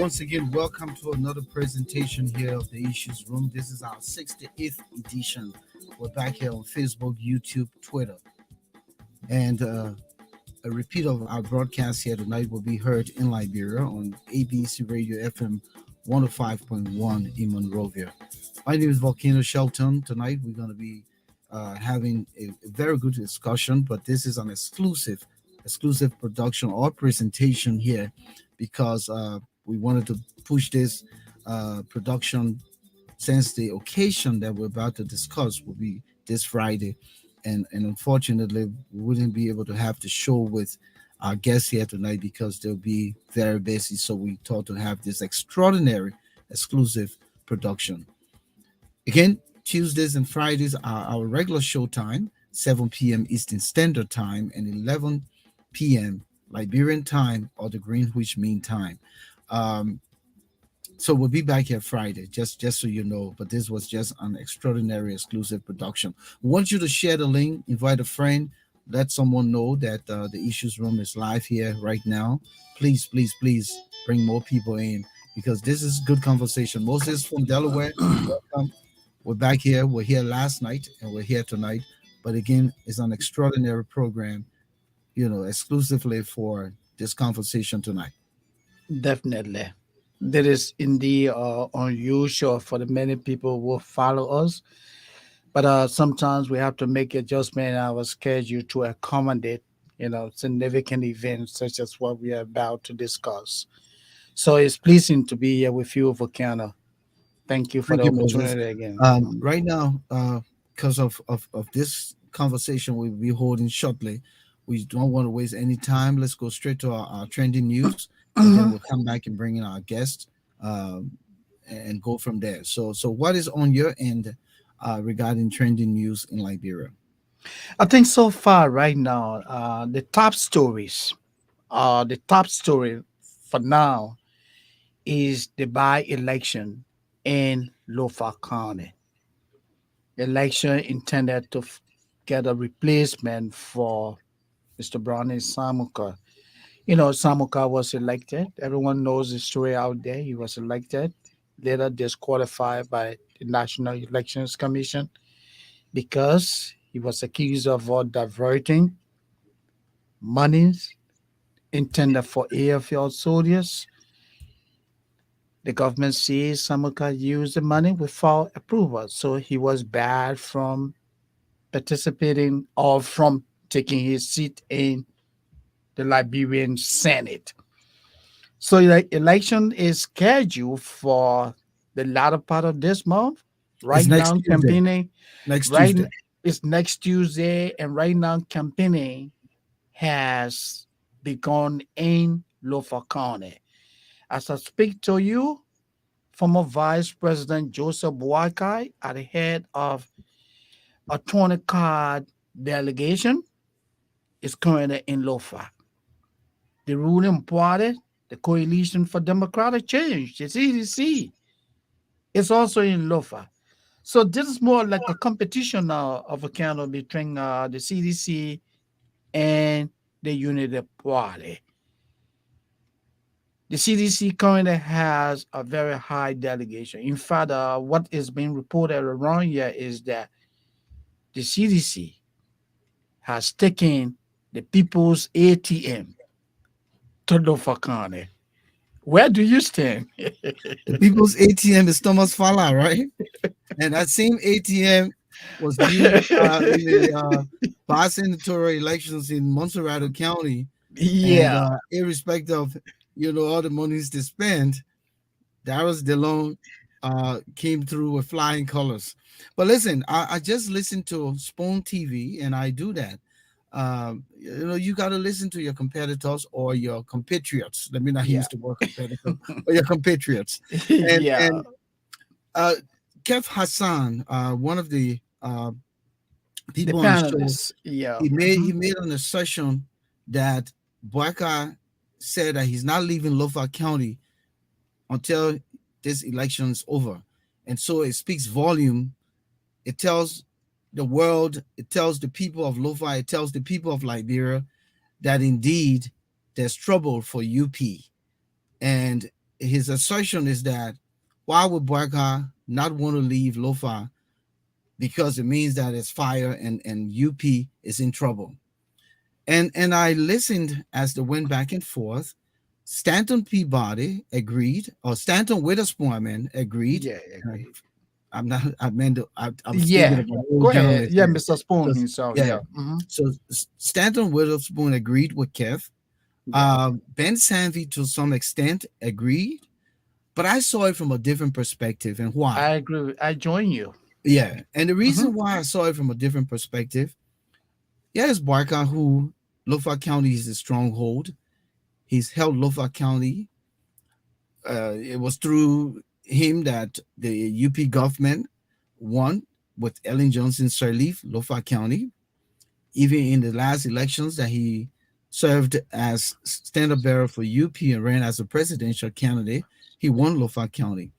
once again, welcome to another presentation here of the Issues Room. This is our 68th edition. We're back here on Facebook, YouTube, Twitter. And a repeat of our broadcast here tonight will be heard in Liberia on ABC Radio FM 105.1 in Monrovia. My name is Volcano Shelton. Tonight we're going to be having a very good discussion, but this is an exclusive production or presentation here because we wanted to push this production since the occasion that we're about to discuss will be this Friday. And unfortunately, we wouldn't be able to have the show with our guests here tonight because they'll be very busy. So we thought to have this extraordinary exclusive production. Again, Tuesdays and Fridays are our regular show time, 7 p.m. Eastern Standard Time and 11 p.m. Liberian time or the Greenwich Mean Time. So we'll be back here Friday, just so you know. But this was just an extraordinary exclusive production. We want you to share the link, invite a friend, let someone know that the Issues Room is live here right now. Please, please, please bring more people in because this is good conversation. Moses from Delaware, welcome. We're back here. We're here last night and we're here tonight. But again, it's an extraordinary program, exclusively for this conversation tonight. Definitely. That is indeed unusual for the many people who follow us. But sometimes we have to make adjustment in our schedule to accommodate, significant events such as what we are about to discuss. So it's pleasing to be here with you, Volcano. Thank you for Thank the you, Moses. opportunity again. Right now, because of this conversation we'll be holding shortly, we don't want to waste any time. Let's go straight to our trending news, and then Mhm. we'll come back and bring in our guest and go from there. So what is on your end regarding trending news in Liberia? I think so far right now, the top story for now is the by-election in Lofa County. Election intended to get a replacement for Mr. Brownie Samuka. Samuka was elected. Everyone knows the story out there. He was elected, later disqualified by the National Elections Commission because he was accused of diverting monies intended for airfield soldiers. The government says Samuka used the money without approval, so he was barred from participating or from taking his seat in the Liberian Senate. So the election is scheduled for the latter part of this month. It's Right next now, Tuesday. campaigning. Next Right, Tuesday. it's next Tuesday, and right now, campaigning has begun in Lofa County. As I speak to you, former Vice President Joseph Boakai at the head of a 20 card delegation is currently in Lofa. The ruling party, the Coalition for Democratic Change, the CDC, is also in Lofa. So this is more like a competition now of a kind of between the CDC and the Unity Party. The CDC currently has a very high delegation. In fact, what is being reported around here is that the CDC has taken the people's ATM to Lofa County. Where do you stand? The people's ATM is Thomas Fala, right? And that same ATM was used in the past senatorial elections in Montserrat County. And Yeah. irrespective of all the monies they spent, Darius DeLone came through with flying colors. But listen, I just listened to Spoon TV, and I do that. You got to listen to your competitors or your compatriots. Let me not Yeah. use the word competitor, or your compatriots. And Yeah. and uh, Kev Hassan, one of the The people on the show, panelists. Yeah. he made an assertion that Boakai said that he's not leaving Lofa County until this election is over. And so it speaks volume. It tells the world, it tells the people of Lofa, it tells the people of Liberia that indeed there's trouble for UP. And his assertion is that why would Barker not want to leave Lofa because it means that it's fire and UP is in trouble. And I listened as they went back and forth. Stanton Peabody agreed, or Stanton Witherspoon, I mean, agreed. Yeah, I Uh, agree. I'm not. I meant. I'm speaking Yeah, of an go old ahead. journalist Yeah, here. Mr. Spoon So, himself. yeah. Yeah. So Stanton Witherspoon agreed with Kev. Yeah. Ben Sanvey, to some extent, agreed, but I saw it from a different perspective. And I why? agree. I join you. Yeah. And the Hmm. reason why I saw it from a different perspective, yes, Barker, who Lofa County is a stronghold. He's held Lofa County. It was through him that the UP government won with Ellen Johnson Sirleaf, Lofa County. Even in the last elections that he served as stand-up bearer for UP and ran as a presidential candidate, he won Lofa County.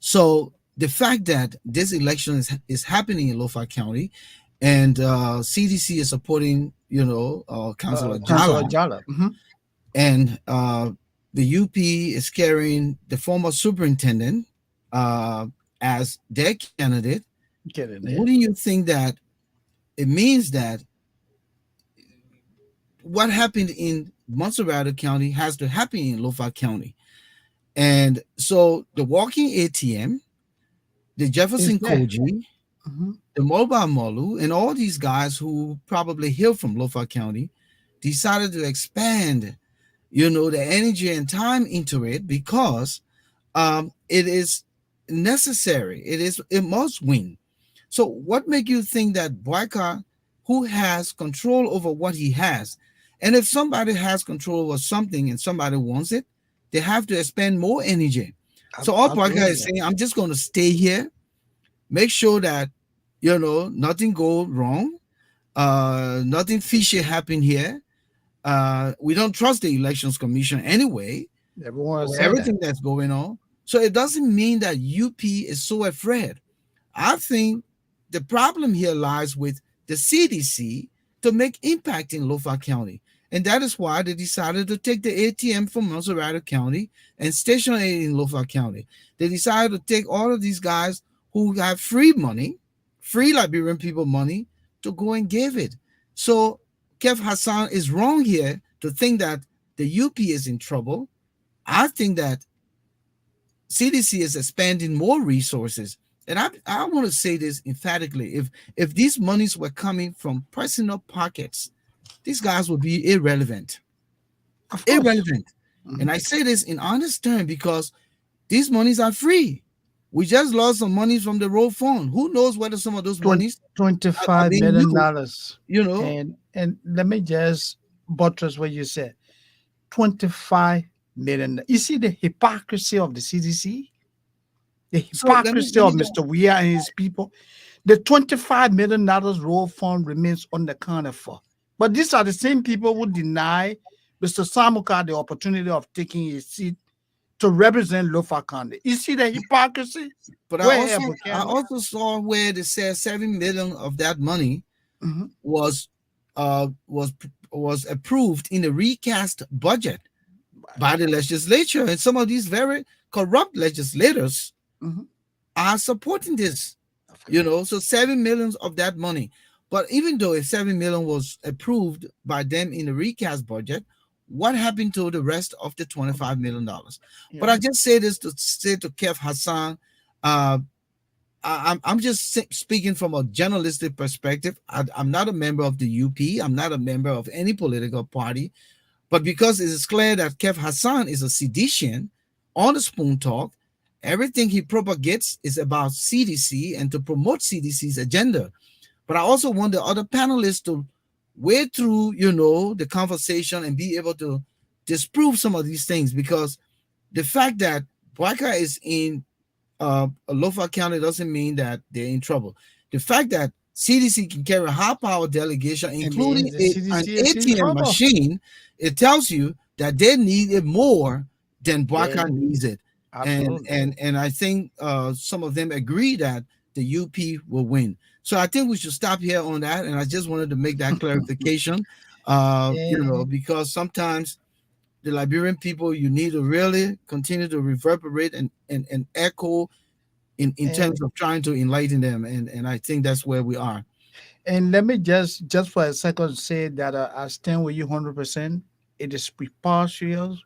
So the fact that this election is happening in Lofa County and CDC is supporting, Councilor Councilor Jala, Jala. and the UP is carrying the former superintendent as their candidate, Get in there. wouldn't you think that it means that what happened in Montserrat County has to happen in Lofa County? And so the walking ATM, the It's Jefferson there. Koji, Hmm. the Mobile Molu, and all these guys who probably hail from Lofa County decided to expand, the energy and time into it because it is necessary. It must win. So what make you think that Boyka, who has control over what he has, and if somebody has control over something and somebody wants it, they have to expend more energy. So all Boyka is Absolutely. saying, I'm just going to stay here, make sure that nothing go wrong, nothing fishy happen here. We don't trust the elections commission anyway Everyone for said that. everything that's going on. So it doesn't mean that UP is so afraid. I think the problem here lies with the CDC to make impact in Lofa County. And that is why they decided to take the ATM from Montserrat County and station it in Lofa County. They decided to take all of these guys who have free money, free Liberian people money, to go and give it. So Kev Hassan is wrong here to think that the UP is in trouble. I think that CDC is expanding more resources. And I want to say this emphatically. If these monies were coming from personal pockets, these guys would be irrelevant. Of course. Irrelevant. Mhm. And I say this in honest terms because these monies are free. We just lost some money from the road fund. Who knows whether some of those Twen- monies are $25 being million. used, dollars. you know? And let me just buttress what you said. 25 million. You see the hypocrisy of the CDC? The So let me hypocrisy let of me just Mr. Weir and his people. The $25 million road fund remains unaccounted for. But these are the same people who deny Mr. Samuka the opportunity of taking a seat to represent Lofa County. You see the hypocrisy? but Where I Buchanan? also saw where they said 7 million of that money Mhm. was uh was was approved in the recast budget by the legislature, and some of these very corrupt legislators Mhm. are supporting this. So 7 million of that money. But even though if 7 million was approved by them in the recast budget, what happened to the rest of the $25 million? But Yeah. I just say this to say to Kev Hassan, uh, I'm just speaking from a journalistic perspective. I'm not a member of the UP. I'm not a member of any political party. But because it is clear that Kev Hassan is a seditian on the Spoon Talk, everything he propagates is about CDC and to promote CDC's agenda. But I also want the other panelists to wade through, the conversation and be able to disprove some of these things because the fact that Boyka is in Lofa County doesn't mean that they're in trouble. The fact that CDC can carry a high power delegation, It including means the an CDC is in ATM trouble. machine, it tells you that they need it more than They Boyka needs it. And absolutely. and I think some of them agree that the UP will win. So I think we should stop here on that. And I just wanted to make that clarification, And because sometimes the Liberian people, you need to really continue to reverberate and echo in and terms of trying to enlighten them. And I think that's where we are. and let me just for a second say that I stand with you 100%. It is preposterous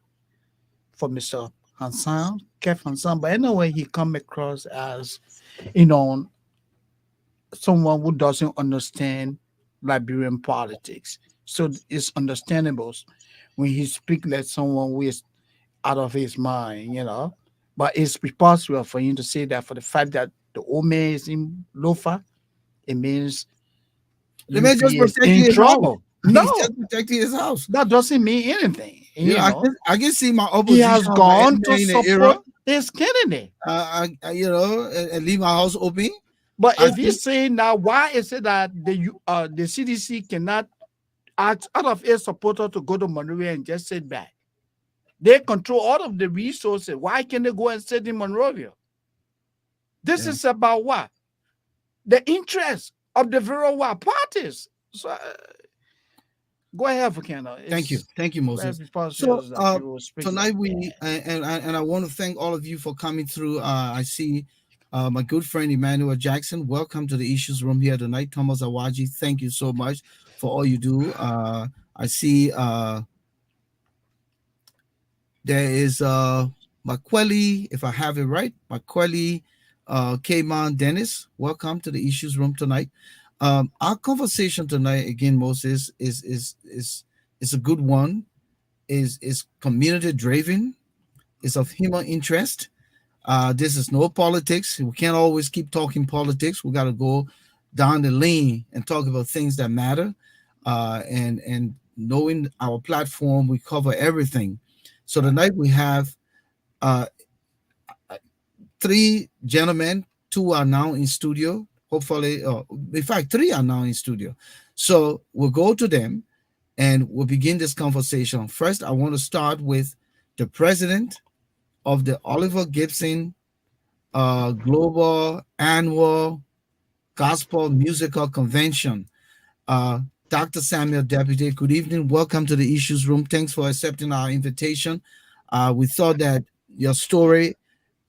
for Mr. Hassan, Kev Hassan, but anyway, he come across as, you know, someone who doesn't understand Liberian politics. So it's understandable when he speak like someone who is out of his mind, you know. But it's preposterous for him to say that for the fact that the old man is in Lofa, it means The man just UP is protecting in his house. trouble. He's No, just protecting his house. that doesn't mean anything. You know, You know, I can see my he opposition has of my gone to enemy in the era. support his candidate. You know, and leave my house open. But I if think, he's saying now, why is it that the CDC cannot ask out of its supporter to go to Monrovia and just sit back? They control all of the resources. Why can't they go and sit in Monrovia? This yeah. is about what? The interest of the very what parties. So go ahead, Vakana. It's Thank you, very Moses. So preposterous that people speak tonight like we that. and I want to thank all of you for coming through. I see my good friend Emmanuel Jackson. Welcome to the Issues Room here tonight. Thomas Awaji, thank you so much for all you do. I see there is Makweli, if I have it right, Makweli Kman Dennis. Welcome to the Issues Room tonight. Our conversation tonight, again, Moses, is a good one. Is community driven. Is of human interest. This is no politics. We can't always keep talking politics. We got to go down the lane and talk about things that matter. And knowing our platform, we cover everything. So tonight we have uh, three gentlemen. Two are now in studio. Hopefully, in fact, three are now in studio. So we'll go to them and we'll begin this conversation. First, I want to start with the president of the Oliver Gibson Global Annual Gospel Musical Convention. Uh, Dr. Samuel Deputie, good evening. Welcome to the Issues Room. Thanks for accepting our invitation. We thought that your story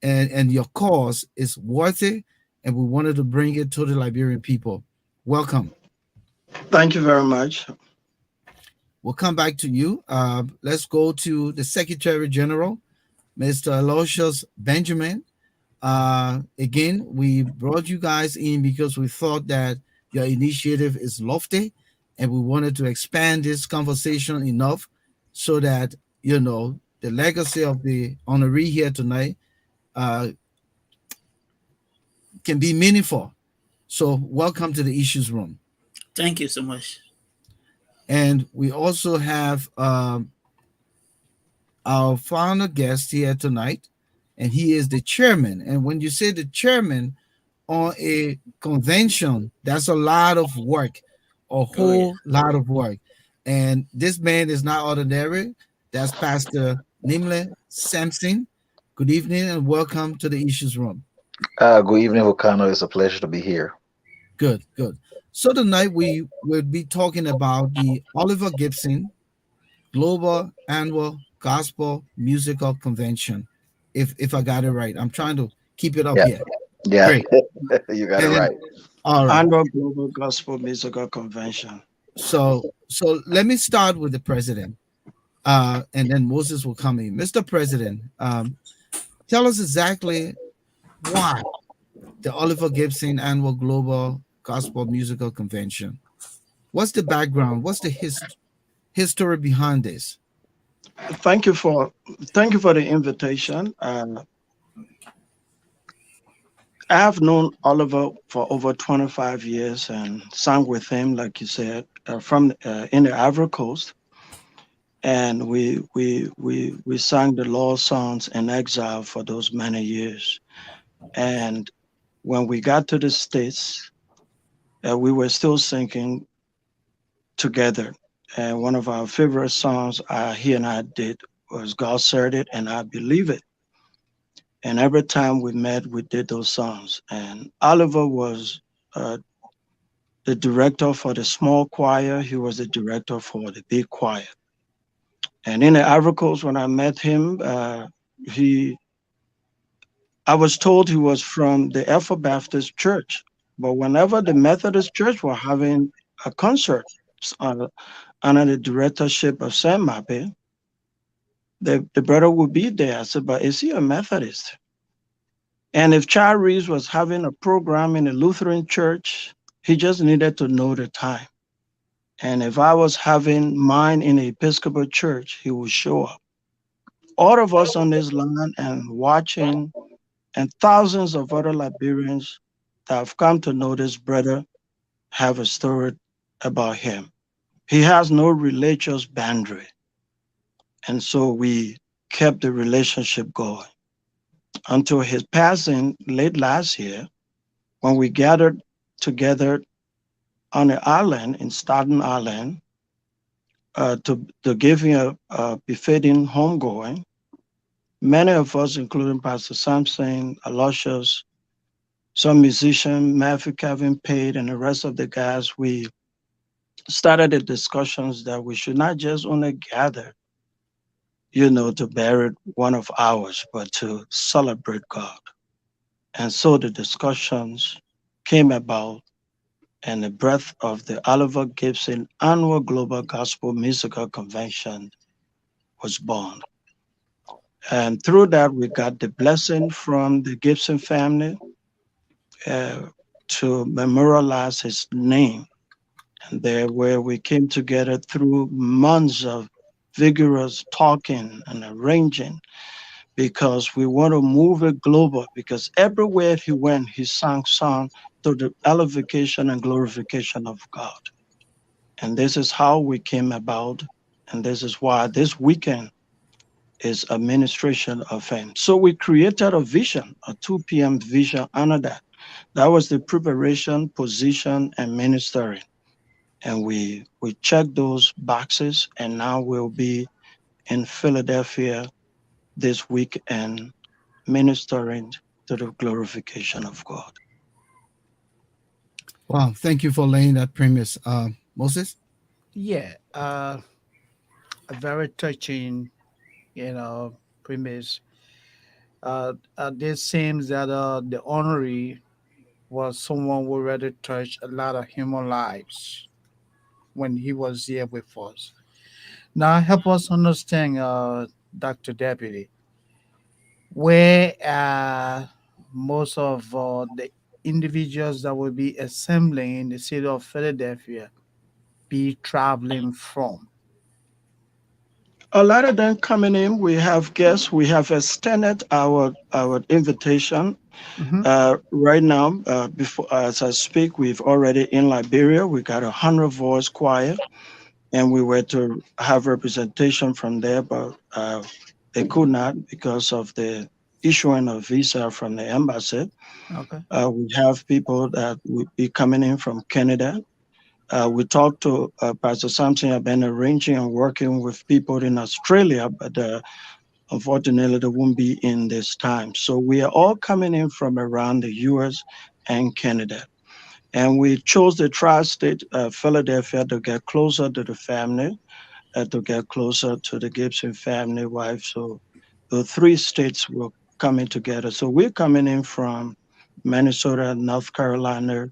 and your cause is worthy, and we wanted to bring it to the Liberian people. Welcome. Thank you very much. We'll come back to you. Let's go to the Secretary General, Mr. Aloysius Benjamin. Again, we brought you guys in because we thought that your initiative is lofty and we wanted to expand this conversation enough so that, you know, the legacy of the honoree here tonight uh, can be meaningful. So, welcome to the Issues Room. Thank you so much. And we also have our final guest here tonight, and he is the chairman. And when you say the chairman on a convention, that's a lot of work, a whole lot of work. And this man is not ordinary. That's Pastor Nimely Sampson. Good evening and welcome to the Issues Room. Good evening, Volcano. It's a pleasure to be here. Good, good. So tonight we will be talking about the Oliver Gibson Global Annual Gospel Musical Convention. If I got it right, I'm trying to keep it up Yeah, here. yeah, Great. you got it And right. all right. Annual Global Gospel Musical Convention. So let me start with the president, and then Moses will come in. Mr. President, tell us exactly why the Oliver Gibson Annual Global Gospel Musical Convention. What's the background? What's the history behind this? Thank you for the invitation. I have known Oliver for over 25 years and sang with him, like you said, from in the Ivory Coast. And we sang the Lord's songs in exile for those many years. And when we got to the States, we were still singing together. And one of our favorite songs he and I did was God Said It and I Believe It. And every time we met, we did those songs. And Oliver was the director for the small choir. He was the director for the big choir. And in the Ivory Coast, when I met him, he I was told he was from the Alpha Baptist Church. But whenever the Methodist Church were having a concert uh, under the directorship of Sam Mappe, the brother would be there. I said, but is he a Methodist? And if Charles Reeves was having a program in a Lutheran church, he just needed to know the time. And if I was having mine in an Episcopal church, he would show up. All of us on this line and watching, and thousands of other Liberians that have come to know this brother have a story about him. He has no religious boundary. And so we kept the relationship going until his passing late last year, when we gathered together on the island in Staten Island to give him a befitting homegoing. Many of us, including Pastor Sampson, Aloysius, some musician, Matthew Kevin Pate, and the rest of the guys, we started the discussions that we should not just only gather, to bury one of ours, but to celebrate God. And so the discussions came about, and the breath of the Oliver Gibson annual Global Gospel Musical Convention was born. And through that, we got the blessing from the Gibson family to memorialize his name. And there, where we came together through months of vigorous talking and arranging, because we want to move it global. Because everywhere he went, he sang song to the elevation and glorification of God. And this is how we came about. And this is why this weekend is administration of fame. So we created a vision, a 2 p.m. vision under that. That was the preparation, position, and ministering. And we checked those boxes, and now we'll be in Philadelphia this week and ministering to the glorification of God. Wow, thank you for laying that premise, Moses. Yeah, a very touching, premise. This seems that the honoree was someone who already touched a lot of human lives when he was here with us. Now, help us understand, Dr. Deputy, where most of the individuals that will be assembling in the city of Philadelphia be traveling from. A lot of them coming in. We have guests. We have extended our invitation. Hmm. Right now, before as I speak, we've already in Liberia. We got 100 voice choir, and we were to have representation from there, but they could not because of the issuing of visa from the embassy. Okay. We have people that will be coming in from Canada. We talked to Pastor Sampson. I've been arranging and working with people in Australia, but unfortunately, they won't be in this time. So we are all coming in from around the US and Canada. And we chose the tri-state Philadelphia to get closer to the family, to get closer to the Gibson family wife. So the three states were coming together. So we're coming in from Minnesota, North Carolina,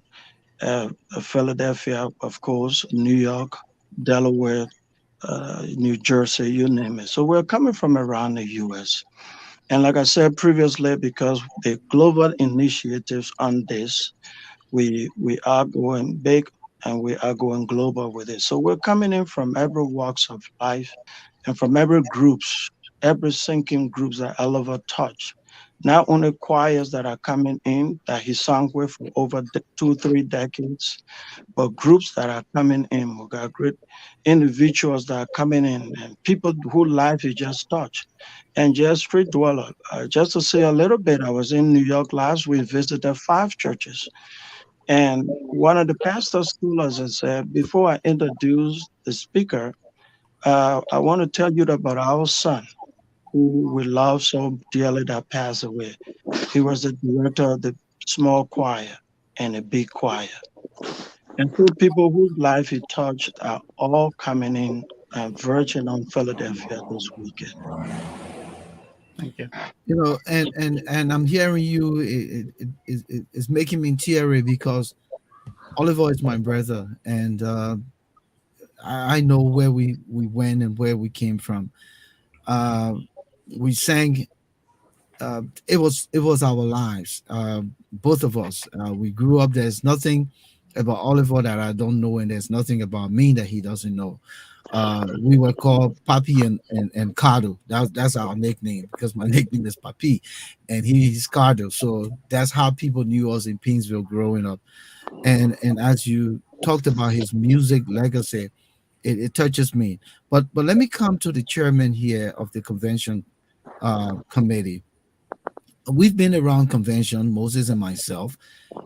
Philadelphia, of course, New York, Delaware, New Jersey, you name it. So we're coming from around the US. And like I said previously, because the global initiatives on this, we are going big and we are going global with it. So we're coming in from every walks of life and from every groups, every sinking groups that Oliver touched. Not only choirs that are coming in that he sung with for over 2, 3 decades, but groups that are coming in. We got great individuals that are coming in and people whose life is just touched. And just street dweller. Just to say a little bit, I was in New York last week, visited 5 churches. And one of the pastors told us and said, before I introduce the speaker, I want to tell you about our son, who we love so dearly that passed away. He was the director of the small choir and a big choir. And so people whose life he touched are all coming in Virgin on Philadelphia this weekend. Thank you. And I'm hearing you. It's making me teary because Oliver is my brother, and I know where we went and where we came from. Uh, we sang. It was our lives. Both of us. We grew up. There's nothing about Oliver that I don't know, and there's nothing about me that he doesn't know. We were called Papi and Cardo. That's our nickname because my nickname is Papi, and he's Cardo. So that's how people knew us in Pinsville growing up. And as you talked about his music legacy, it touches me. But let me come to the chairman here of the convention committee. We've been around convention, Moses and myself.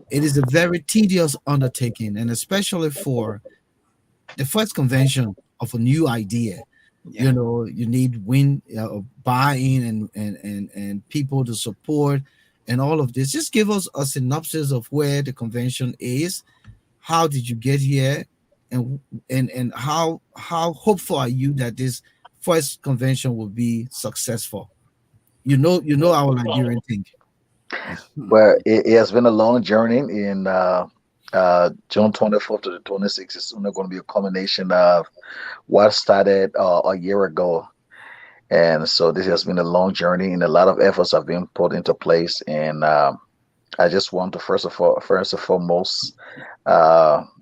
It is a very tedious undertaking, and especially for the first convention of a new idea. Yeah. You need buy-in and people to support and all of this. Just give us a synopsis of where the convention is. How did you get here, and how hopeful are you that this first convention will be successful? You know our Nigerian thing. Well, it has been a long journey. In June 24th to the 26th, it's only going to be a culmination of what started a year ago. And so this has been a long journey, and a lot of efforts have been put into place. And I just want to first and foremost,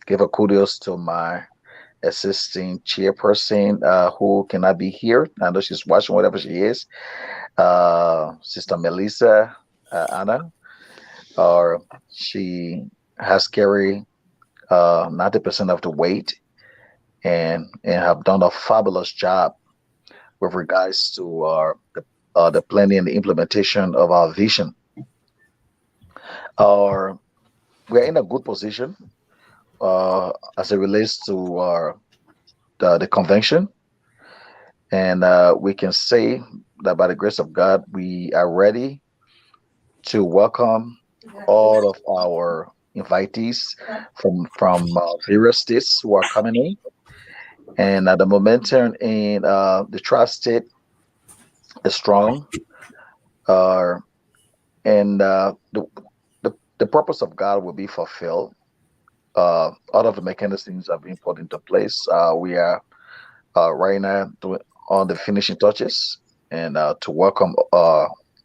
give a kudos to my assisting chairperson, who cannot be here. I know she's watching, whatever she is. Sister Melissa Anna, or she has carried 90% of the weight, and have done a fabulous job with regards to the planning and the implementation of our vision. Our We're in a good position as it relates to the convention, and we can say that by the grace of God, we are ready to welcome all of our invitees from various states who are coming in, and the momentum in the tri-state is strong, uh, and the purpose of God will be fulfilled. All of the mechanisms have been put into place. We are right now doing on the finishing touches, and to welcome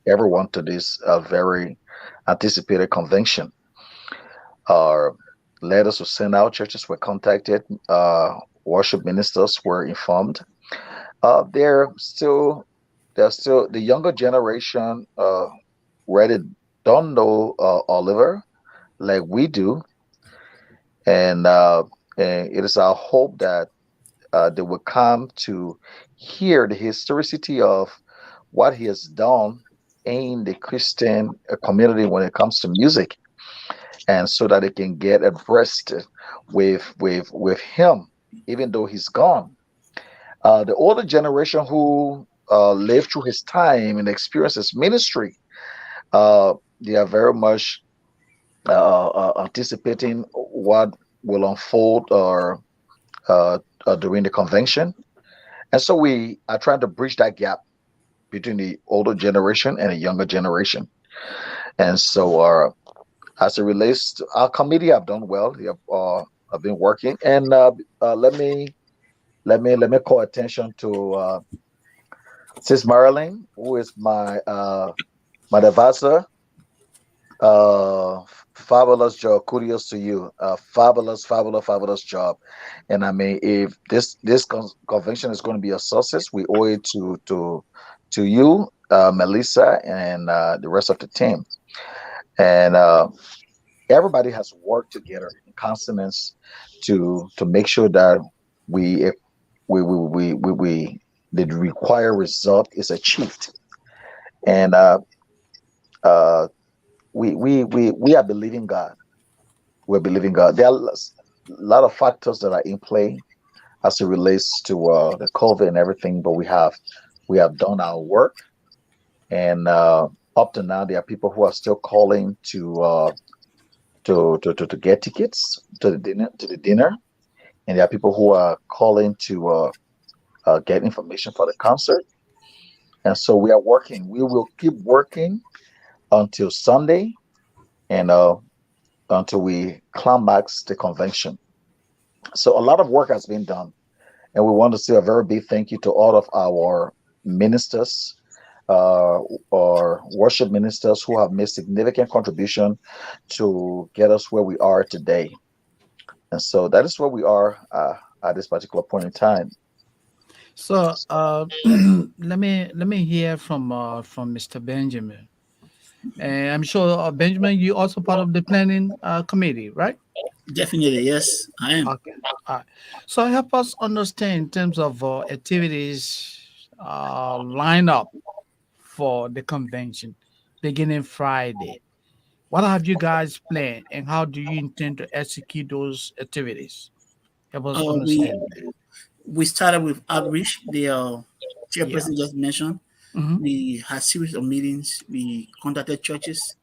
everyone to this very anticipated convention. Uh, Letters were sent out, churches were contacted, worship ministers were informed. Uh, they're still, they're still the younger generation. Really don't know Oliver like we do, and it is our hope that they will come to hear the historicity of what he has done in the Christian community when it comes to music, and so that they can get abreast with him, even though he's gone. The older generation who lived through his time and experienced his ministry, they are very much anticipating what will unfold or during the convention. And so we are trying to bridge that gap between the older generation and the younger generation. And so, as it relates to our committee, have done well. They have been working, and let me call attention to Sis Marilyn, who is my advisor. Fabulous job. Kudos to you. Fabulous job. And I mean, if this convention is going to be a success, we owe it to you, Melissa, and the rest of the team. And everybody has worked together in consonance to make sure that we the required result is achieved. And uh, we are believing God. We're believing God. There are a lot of factors that are in play as it relates to the COVID and everything, but we have done our work, and up to now, there are people who are still calling to get tickets to the dinner, and there are people who are calling get information for the concert. And so we are working. We will keep working until Sunday, and until we climax the convention. So a lot of work has been done, and we want to say a very big thank you to all of our ministers, or worship ministers who have made significant contribution to get us where we are today. And so that is where we are at this particular point in time. So let me hear from Mr. Benjamin. And I'm sure Benjamin, you also part of the planning committee, right? Definitely, yes, I am. Okay. All right. So help us understand in terms of activities line up for the convention beginning Friday. What have you guys planned, and how do you intend to execute those activities? Help us We understand that. we started with outreach. The Yeah. chairperson just mentioned. Mm-hmm. We had series of meetings. We contacted churches.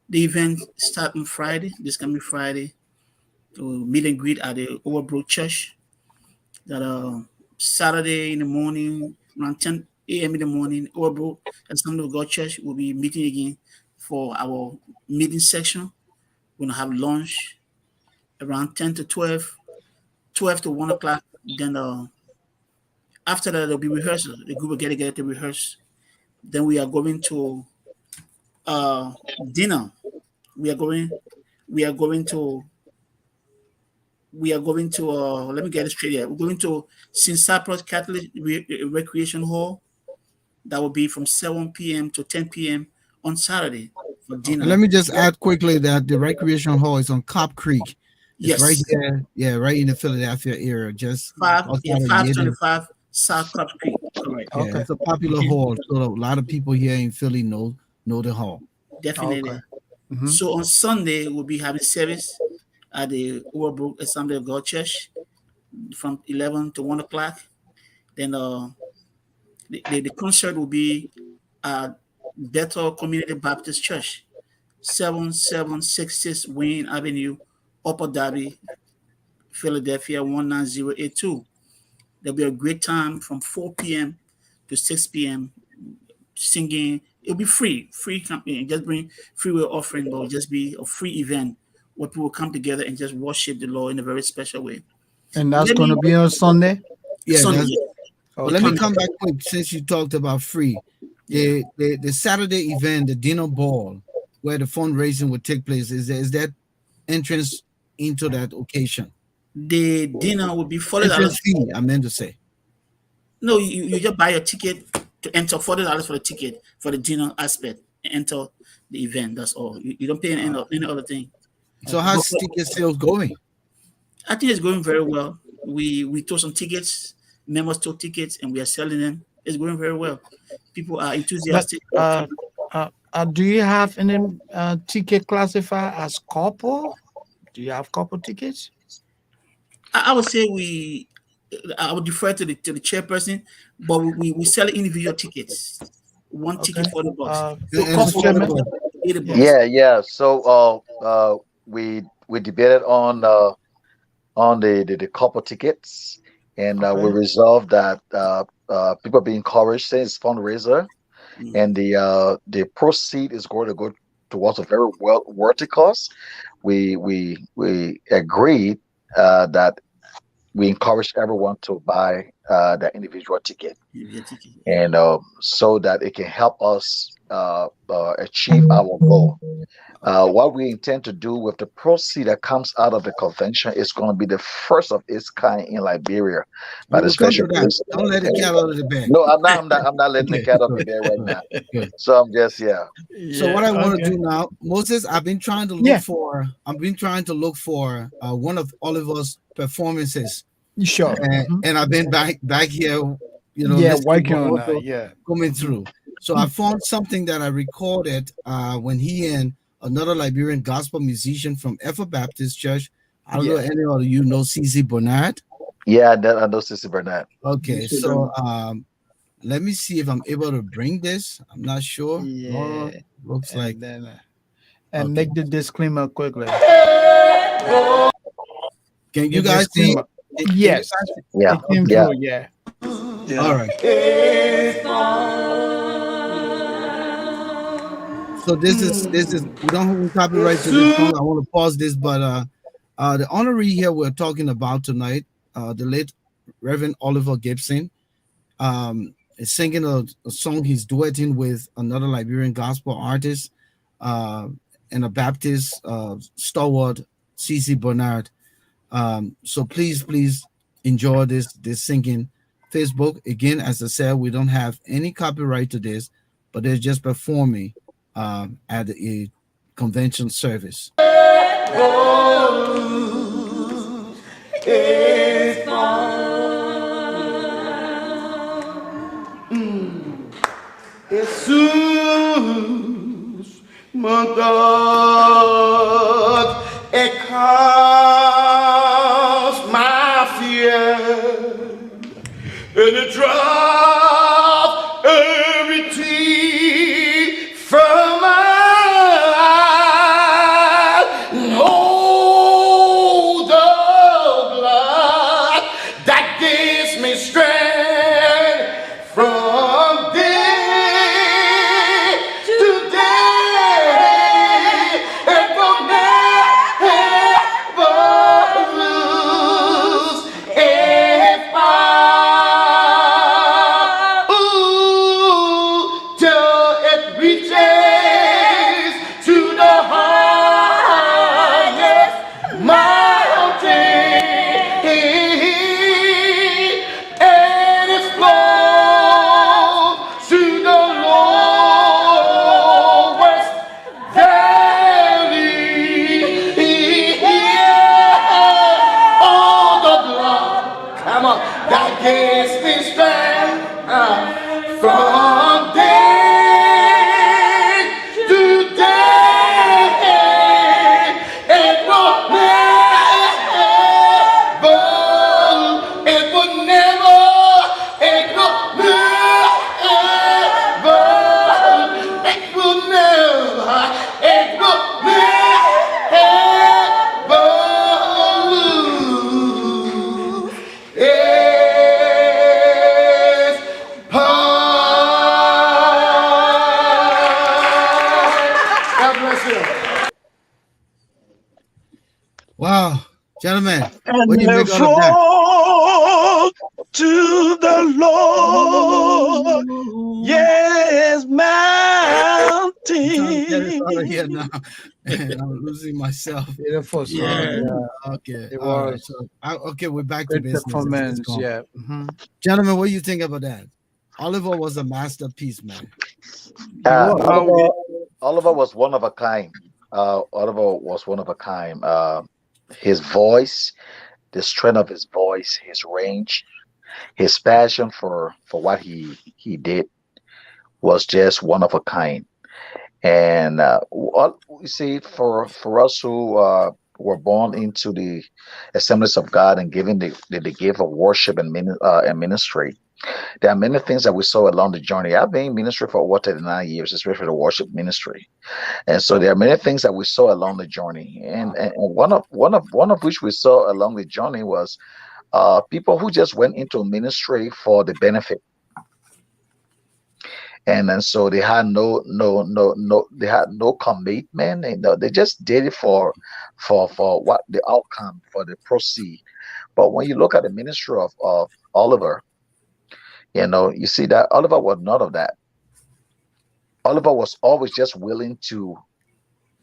The event start on Friday. This coming Friday, to meet and greet at the Overbrook Church. That Saturday in the morning, around 10 a.m. in the morning, Overbrook Assembly of God Church will be meeting again for our meeting section. We're gonna have lunch around 10 to 12, 12 to 1 o'clock. Then after that there'll be rehearsal. The group will get together to rehearse. Then we are going to uh dinner. We are going we are going to let me get it straight here. We're going to St. Cyprus Catholic Recreation Hall. That will be from 7 p.m. to 10 p.m. on Saturday for And dinner. let me just add quickly that the recreation hall is on Cop Creek. It's right Yes, here, yeah, right in the Philadelphia area, just outside of five twenty Yedden. five South Crop Creek. Correct. Yeah, Okay. it's a popular hall. So a lot of people here in Philly know the hall. Okay. Definitely. Mm-hmm. So on Sunday we'll be having service at the Overbrook Assembly of God Church from 11 to 1 o'clock. Then the concert will be at Bethel Community Baptist Church, 7766 Wayne Avenue, Upper Darby, Philadelphia 19082. There'll be a great time from 4 p.m. to 6 p.m. singing. It'll be free company. Just bring free will offering, but it'll just be a free event where people come together and just worship the Lord in a very special way. And that's Let going to me be on Sunday. Yeah, Sunday. that's. But let Okay. me come back quick since you talked about free. Yeah. The Saturday event, the dinner ball, where the fundraising would take place, is that entrance into that occasion? The dinner will be Entrance $40. fee, I meant to say. No, you just buy your ticket to enter $40 for the ticket for the dinner aspect and enter the event. That's all. You don't pay any other thing. So Okay. how's ticket sales going? I think it's going very well. We took some tickets, members took tickets, and we are selling them. It's going very well. People are But enthusiastic about coming. do you have any ticket classified as couple? Do you have couple tickets? I would say I would defer to the chairperson, but we sell individual tickets. One Okay. ticket $40. So And Mr. couple Chairman. Chairman, $80. Yeah, yeah. So we debated on the couple tickets, and we Okay. resolved that people be encouraged since it's fundraiser, Mm. and the proceed is going to go towards a very well worthy cause. We agreed that we encourage everyone to buy the individual ticket, Individual ticket. and so that it can help us achieve our goal. What we intend to do with the proceed that comes out of the convention is going to be the first of its kind in Liberia by we the will come special to that. police. Don't let it cat out of the bag. No, I'm not letting the Okay, cat off the good, bed right now. good. So I'm just, yeah. So Yeah. what I want to Okay. do now, Moses, I've been trying to Yeah. look for one of Oliver's performances, Sure. Mhm. and I've been back here, Yeah, listening, working but on that. also Yeah. coming Mhm. through. So I found something that I recorded when he and another Liberian gospel musician from Ever Baptist Church. I don't know Yeah. any of you know CC Bernard. Yeah, I know Sister Burnett. Okay, so let me see if I'm able to bring this. I'm not sure. Yeah. Lord, looks like And then and okay. make the disclaimer quickly. Can The you guys see? disclaimer. Can you Yes. guys see? Yeah, It came Okay. yeah. through. Yeah. Yeah. All right. So this is we don't have any copyright to this song. I want to pause this, but the honoree here we're talking about tonight, the late Reverend Oliver Gibson, is singing a song he's duetting with another Liberian gospel artist, and a Baptist stalwart, C.C. Bernard. So please enjoy this singing. Facebook again, as I said, we don't have any copyright to this, but they're just performing at a convention service. Jesus, my God, it caused my fear, and it dropped every tear from my eye. Oh, the blood that gives me strength from day to day, it will never lose its power. Ooh, till it reaches to the highest mountain, and it flows to the lowest valley. All the blood, come on, that gives me strength from day to day. It will never, it will never, it will never, it will never, it will never lose its power. God bless you. Wow, gentlemen, And what do you they make out of that? flow to the Lord, yes, I'm trying to get us out of here mountain. now. I'm losing myself. Beautiful song. Yeah. Yeah. Okay, It all right. was So, okay, we're back to great business. Let's performance. go. Yeah. Mhm. Gentlemen, what do you think about that? Oliver was a masterpiece, man. Oliver, Oliver was one of a kind. Oliver was one of a kind. His voice, the strength of his voice, his range, his passion for what he did was just one of a kind. And what you see for us who were born into the assemblies of God and given the gift of worship and ministry, there are many things that we saw along the journey. I've been in ministry for over 39 years, especially the worship ministry. And so there are many things that we saw along the journey. And one of which we saw along the journey was people who just went into ministry for the benefit. And so they had no they had no commitment, and they just did it for what the outcome, for the proceed. But when you look at the ministry of Oliver, you see that Oliver was none of that. Oliver was always just willing to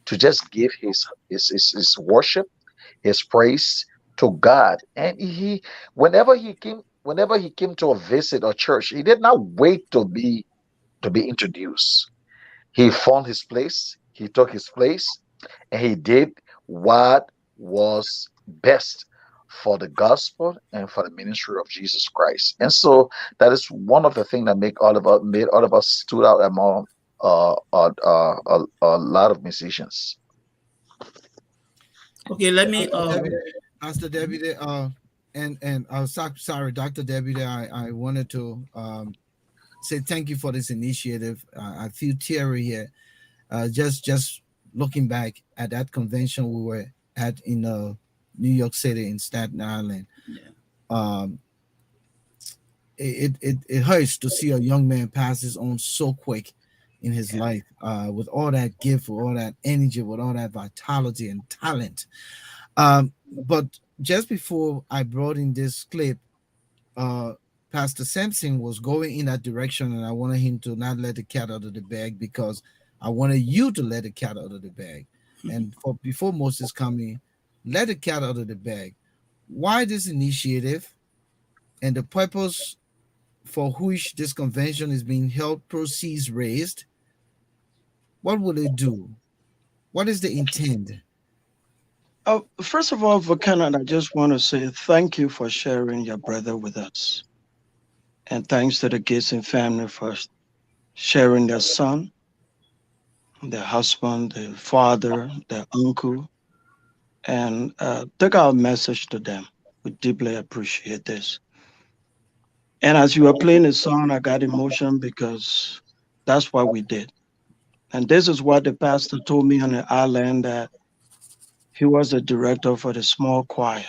just give his worship, his praise to God. And whenever he came to a visit or church, he did not wait to be introduced. He found his place, he took his place, and he did what was best for the gospel and for the ministry of Jesus Christ. And so that is one of the things that made all of us stood out among a lot of musicians. Okay, let me Pastor Deputy, and sorry, Dr. Deputy, I wanted to say thank you for this initiative. I feel teary here. Just looking back at that convention we were at in New York City in Staten Island. yeah. Um, it hurts to see a young man pass his own so quick in his life, with all that gift, with all that energy, with all that vitality and talent. But just before I brought in this clip, uh, Pastor Sampson was going in that direction, and I wanted him to not let the cat out of the bag, because I wanted you to let the cat out of the bag. And for before Moses coming, let the cat out of the bag. Why this initiative and the purpose for which this convention is being held, proceeds raised? What will it do? What is the intent? First of all, for Canada, I just want to say thank you for sharing your brother with us. And thanks to the Gibson family for sharing their son, their husband, their father, their uncle, and take our message to them. We deeply appreciate this. And as you were playing the song, I got emotion because that's what we did. And this is what the pastor told me on the island, that he was the director for the small choir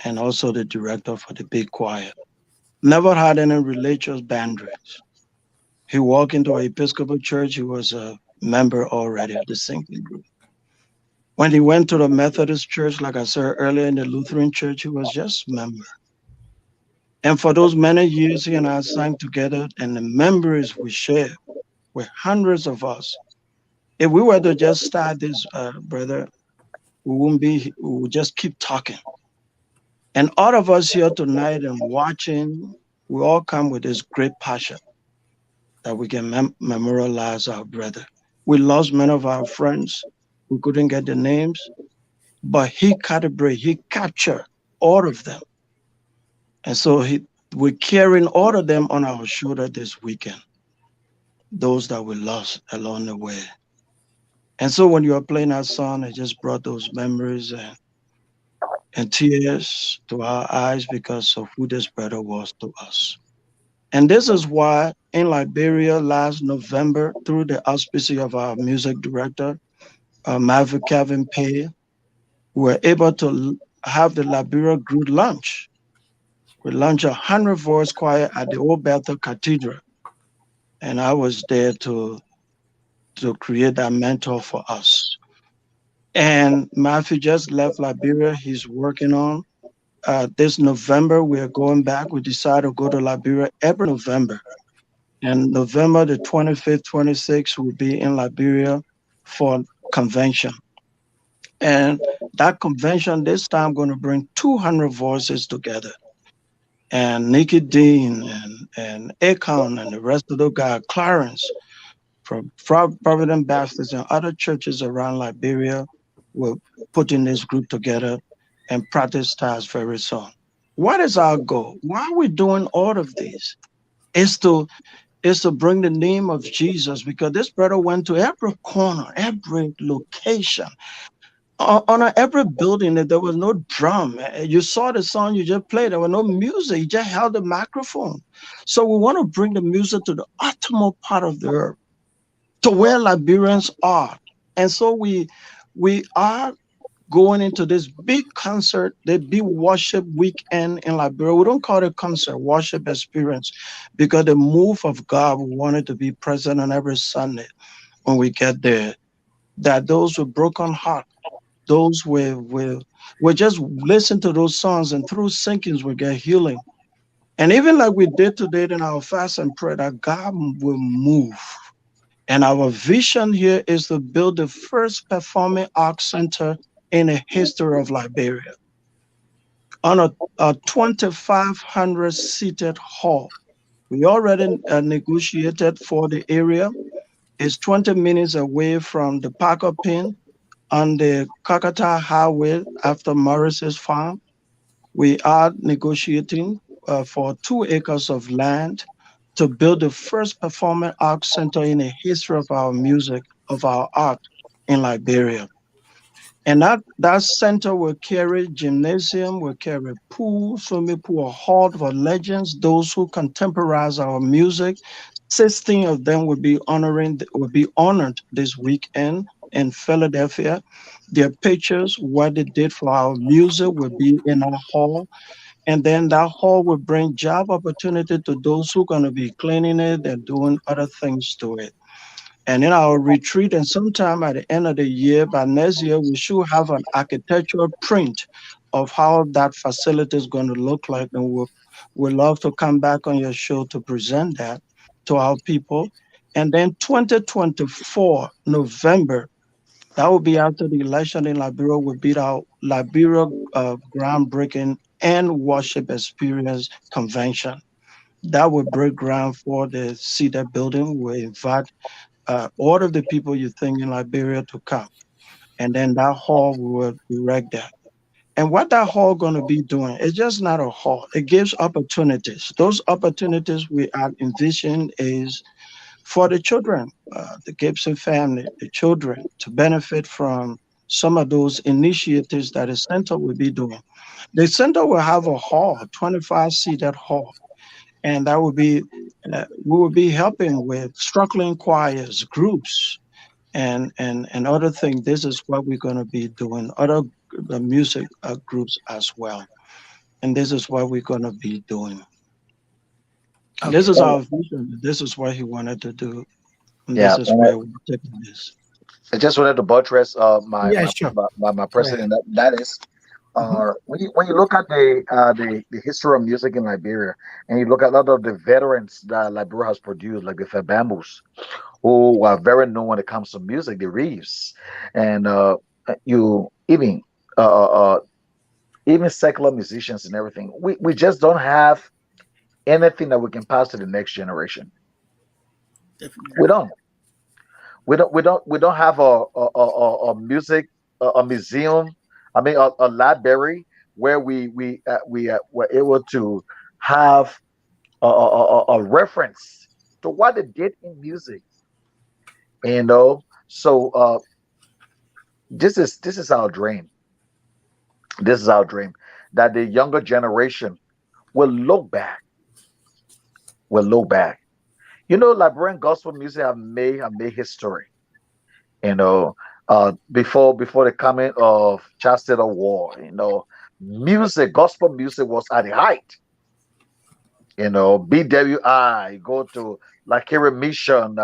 and also the director for the big choir. Never had any religious boundaries. He walked into an Episcopal church, he was a member already of the singing group. When he went to the Methodist church, like I said earlier, in the Lutheran church, he was just a member. And for those many years, he and I sang together, and the memories we share with hundreds of us. If we were to just start this, brother, we would just keep talking. And all of us here tonight and watching, we all come with this great passion that we can memorialize our brother. We lost many of our friends. We couldn't get the names, but he captured all of them. And so we're carrying all of them on our shoulder this weekend, those that we lost along the way. And so when you are playing that song, it just brought those memories and tears to our eyes because of who this brother was to us. And this is why in Liberia last November, through the auspices of our music director, Maverick Kevin Pay, we were able to have the Liberia group launch. We launched 100-voice choir at the Old Bethel Cathedral. And I was there to create that mentor for us. And Matthew just left Liberia. He's working on this November. We're going back. We decided to go to Liberia every November. And November the 25th, 26th, we'll be in Liberia for convention. And that convention this time going to bring 200 voices together. And Nikki Dean and Akon and the rest of the guys, Clarence from Providence Baptist and other churches around Liberia will put in this group together and practice stars very soon. What is our goal? Why are we doing all of this? Is to bring the name of Jesus, because this brother went to every corner, every location. On every building, there was no drum. You saw the song you just played. There was no music. You just held the microphone. So we want to bring the music to the uttermost part of the earth, to where Liberians are. And so we are going into this big concert, the big worship weekend in Liberia. We don't call it concert, worship experience, because the move of God, we want it to be present on every Sunday when we get there. That those with broken heart, those will just listen to those songs, and through singings we get healing. And even like we did today in our fast and prayer, that God will move. And our vision here is to build the first performing arts center in the history of Liberia on a 2,500 seated hall. We already negotiated for the area. It's 20 minutes away from the Parker Pin on the Kakata Highway after Morris's farm. We are negotiating for 2 acres of land to build the first performing arts center in the history of our music, of our art in Liberia. And that center will carry gymnasium, will carry pool, swimming pool, a hall for legends, those who contemporize our music. 16 of them will be honored this weekend in Philadelphia. Their pictures, what they did for our music, will be in our hall. And then that hall will bring job opportunity to those who are going to be cleaning it and doing other things to it. And in our retreat, and sometime at the end of the year, by next year, we should have an architectural print of how that facility is going to look like. And we'd love to come back on your show to present that to our people. And then 2024, November, that will be after the election in Liberia, will be our Liberia groundbreaking and worship experience convention. That will break ground for the Cedar building. We invite all of the people you think in Liberia to come. And then that hall we will erect that. And what that hall going to be doing, it's just not a hall. It gives opportunities. Those opportunities we are envisioning is for the children, the Gibson family, the children to benefit from some of those initiatives that the center will be doing. The center will have a hall, 25-seated hall, and that will be we will be helping with struggling choirs, groups, and other things. This is what we're going to be doing. Other music groups as well, and this is what we're going to be doing. Okay. This is our vision. This is what he wanted to do. And Yeah, this is where we're taking this. I just wanted to buttress Yeah, sure. my president. That is, Mhm. when you look at the history of music in Liberia, and you look at a lot of the veterans that Liberia has produced, like the Fabambos, who are very known when it comes to music, the Reeves, and you uh, uh, uh, even secular musicians and everything. We just don't have anything that we can pass to the next generation. Definitely. We don't. We don't have a music a museum. I mean a library where we were able to have a reference to what they did in music. You know, so this is our dream. This is our dream that the younger generation will look back. Will look back. You know, Liberian gospel music have made history. You know, before the coming of Chastised War, you know, gospel music was at the height. You know, BWI, go to Lakira Mission,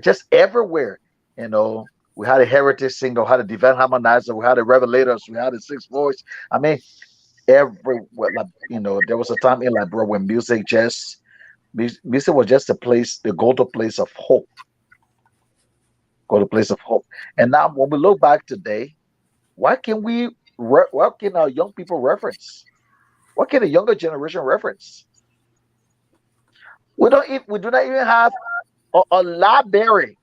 just everywhere. You know, we had a heritage singer, we had a divine harmonizer, we had a revelators, we had a sixth voice. I mean, everywhere. Like, you know, there was a time in Liberia when music was just a place, the go-to place of hope, go to place of hope. And now, when we look back today, what can what can our young people reference? What can the younger generation reference? We do not even have a library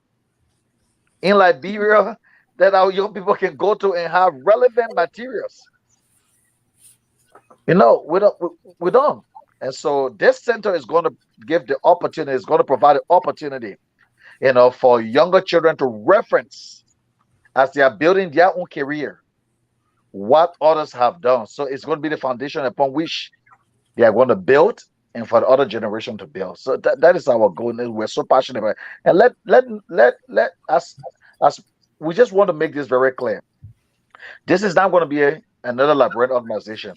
in Liberia that our young people can go to and have relevant materials. You know, we don't. And so this center is going to give the opportunity, is going to provide an opportunity, you know, for younger children to reference as they are building their own career what others have done. So it's going to be the foundation upon which they are going to build and for the other generation to build. So that is our goal. And we're so passionate about it. And let us as we just want to make this very clear. This is not going to be another Liberian organization.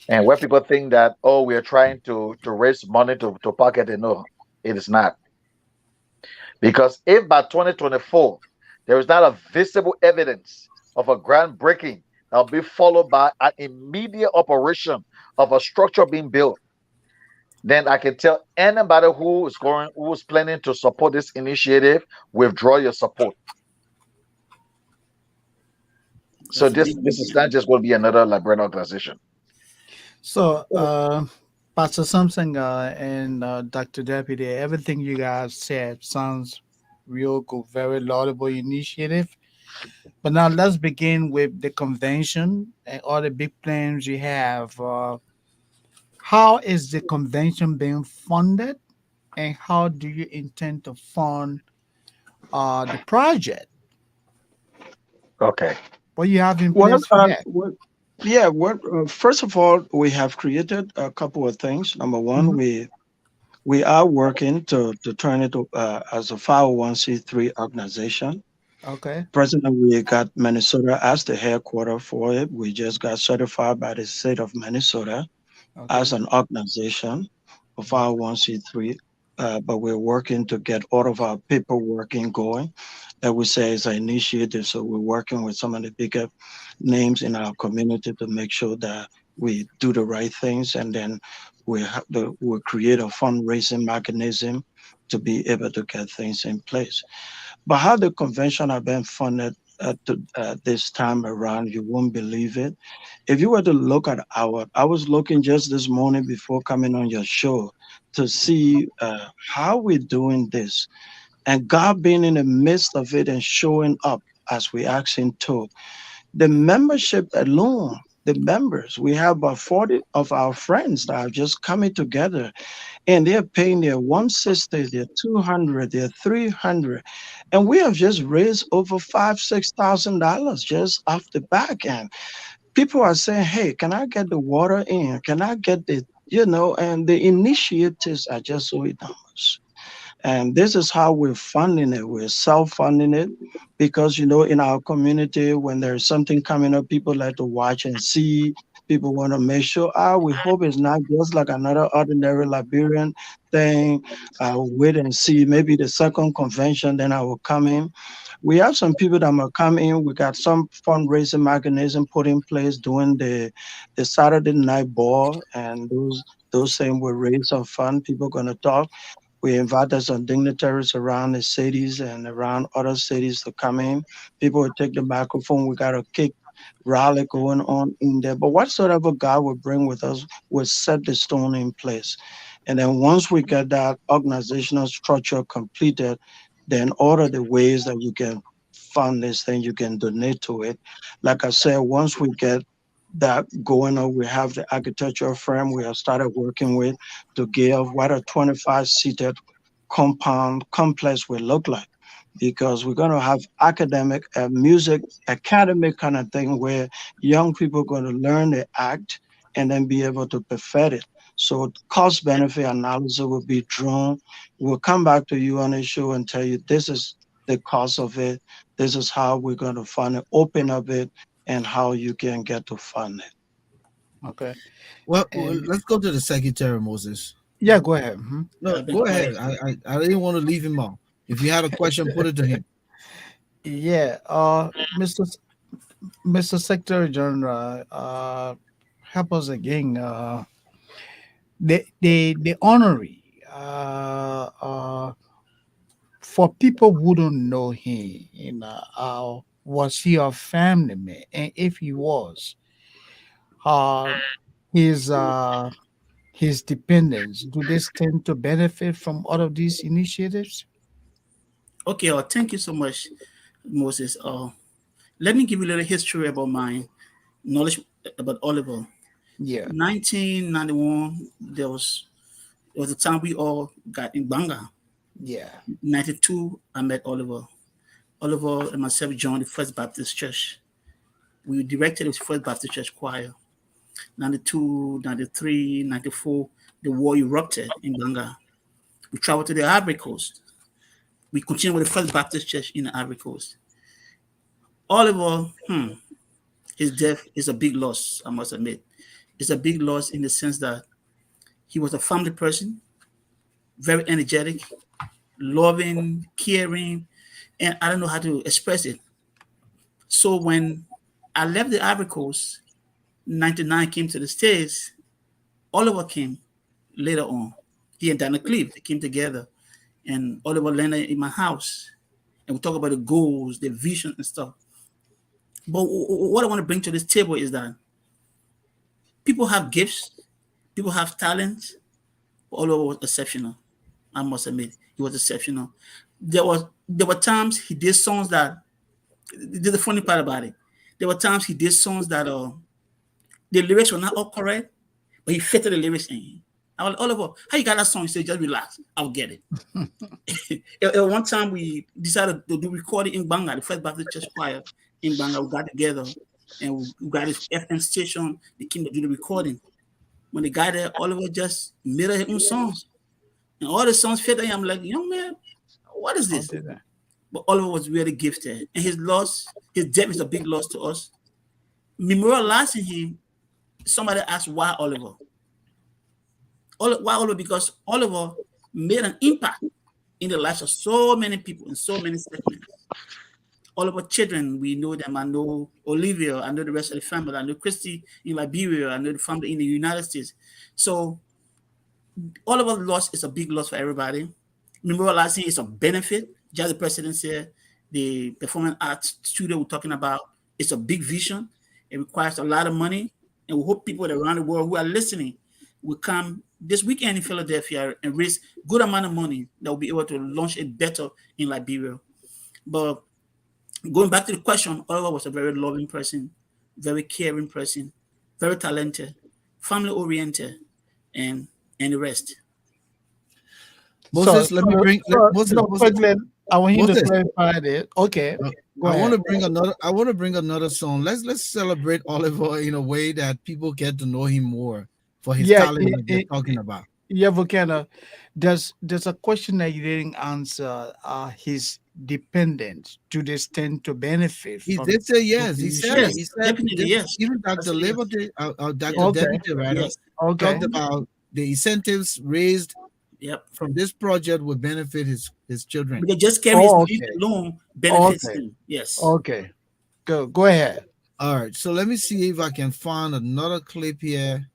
And where people think that, oh, we are trying to raise money to pocket it. No, it is not. Because if by 2024 there is not a visible evidence of a groundbreaking that will be followed by an immediate operation of a structure being built, then I can tell anybody who is planning to support this initiative, withdraw your support. So this is not just going to be another Liberian organization. So, Pastor Sampson and Dr. Deputy, everything you guys said sounds real good, very laudable initiative. But now let's begin with the convention and all the big plans you have. How is the convention being funded, and how do you intend to fund the project? Okay. What you have in Well, place for that? yeah. First of all, we have created a couple of things. Number one, Mhm. we are working to turn it as a 501c3 organization. Okay. Presently, we got Minnesota as the headquarter for it. We just got certified by the state of Minnesota Okay. as an organization of Mhm. 501c3. But we're working to get all of our paperwork in going. That we say is an initiative. So we're working with some of the bigger names in our community to make sure that we do the right things, and then we'll create a fundraising mechanism to be able to get things in place. But how the convention have been funded this time around, you won't believe it. If you were to look at I was looking just this morning before coming on your show to see how we're doing this, and God being in the midst of it and showing up as we ask Him to. The membership alone, the members, we have about 40 of our friends that are just coming together, and they're paying their 160, their 200, their 300, and we have just raised over $5,000-6,000 just off the back end. People are saying, "Hey, can I get the water in? Can I get the And the initiatives are just so enormous. And this is how we're funding it. We're self-funding it because, in our community, when there's something coming up, people like to watch and see. People want to make sure, we hope it's not just like another ordinary Liberian thing. I'll wait and see. Maybe the second convention, then I will come in. We have some people that will come in. We got some fundraising mechanism put in place doing the Saturday night ball, and those things will raise some fund. People going to talk. We invited some dignitaries around the cities and around other cities to come in. People will take the microphone. We got a kick rally going on in there. But whatsoever God will bring with us will set the stone in place. And then once we get that organizational structure completed, then all of the ways that you can fund this thing, you can donate to it. Like I said, once we get that going on, we have the architectural firm we have started working with to give what a 25-seated compound complex will look like, because we're going to have academic music academic kind of thing where young people are going to learn the act and then be able to perfect it. So cost benefit analysis will be drawn. We'll come back to you on the show and tell you this is the cost of it, this is how we're going to fund it, open up it, and how you can get to fund it. Okay. Well, And let's go to the secretary, Moses. yeah, go ahead. Mhm. No, I've been go ahead. quiet. I didn't want to leave him off. If you had a question, put it to him. Yeah. Mr. Secretary General, help us again. The honorary. For people who don't know him, was he a family man? And if he was, uh, his uh, his dependents, do they stand to benefit from all of these initiatives? Okay, thank you so much, Moses. Let me give you a little history about my knowledge about Oliver. Yeah, 1991, it was the time we all got in Banga. yeah, 92, I met Oliver. Oliver and myself joined the First Baptist Church. We directed the First Baptist Church choir. 92, 93, 94, the war erupted in Banga. We traveled to the Ivory Coast. We continued with the First Baptist Church in the Ivory Coast. Oliver, his death is a big loss, I must admit. It's a big loss in the sense that he was a family person, very energetic, loving, caring, and I don't know how to express it. So when I left the Ivory Coast, 99 came to the States, Oliver came later on. He and Dana Cleve, they came together, and Oliver landed in my house, and we talk about the goals, the vision, and stuff. But what I want to bring to this table is that people have gifts, people have talents. Oliver was exceptional. I must admit, he was exceptional. There were times he did songs that. The funny part about it, there were times he did songs that the lyrics were not all correct, but he fitted the lyrics in. I was Oliver, how you got that song? He said, just relax, I'll get it. At one time, we decided to do recording in Banga, the First Baptist Church Choir in Banga. We got together and we got this FM station. They came to do the recording. When they got there, Oliver just made his own songs. And all the songs fit in. I'm like, young man, what is I'll this? do that. but Oliver was really gifted. And his death is a big loss to us. Memorializing him, somebody asked why Oliver? Why Oliver? Because Oliver made an impact in the lives of so many people in so many segments. All of our children, we know them. I know Olivia, I know the rest of the family, I know Christy in Liberia, I know the family in the United States. So all of our loss is a big loss for everybody. Memorializing is a benefit. Just the president said, the performing arts studio we're talking about, it's a big vision. It requires a lot of money. And we hope people around the world who are listening will come this weekend in Philadelphia and raise good amount of money that will be able to launch it better in Liberia. But going back to the question, Oliver was a very loving person, very caring person, very talented, family-oriented, and the rest. Moses, let me bring. Moses, I want you to Moses. clarify that. Okay. I want to bring another song. Let's celebrate Oliver in a way that people get to know him more for his talent that they're talking about. Yeah, Volcano. There's a question that you didn't answer. His dependents, do they stand to benefit? He did say yes. He said Yes, it. He said definitely yes. Even Dr. Liberty, Dr. Deputie, rather, Yes. talked about the incentives raised Yep. from this project would benefit his children. Because just carrying his name alone benefits him. Yes. Okay. Go ahead. All right. So let me see if I can find another clip here.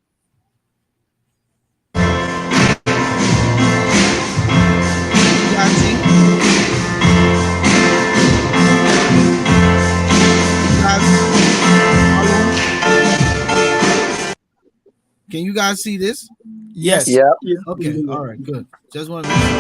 Can you guys see this? Yes. Yeah. Okay. All right. Good. Just want to make sure.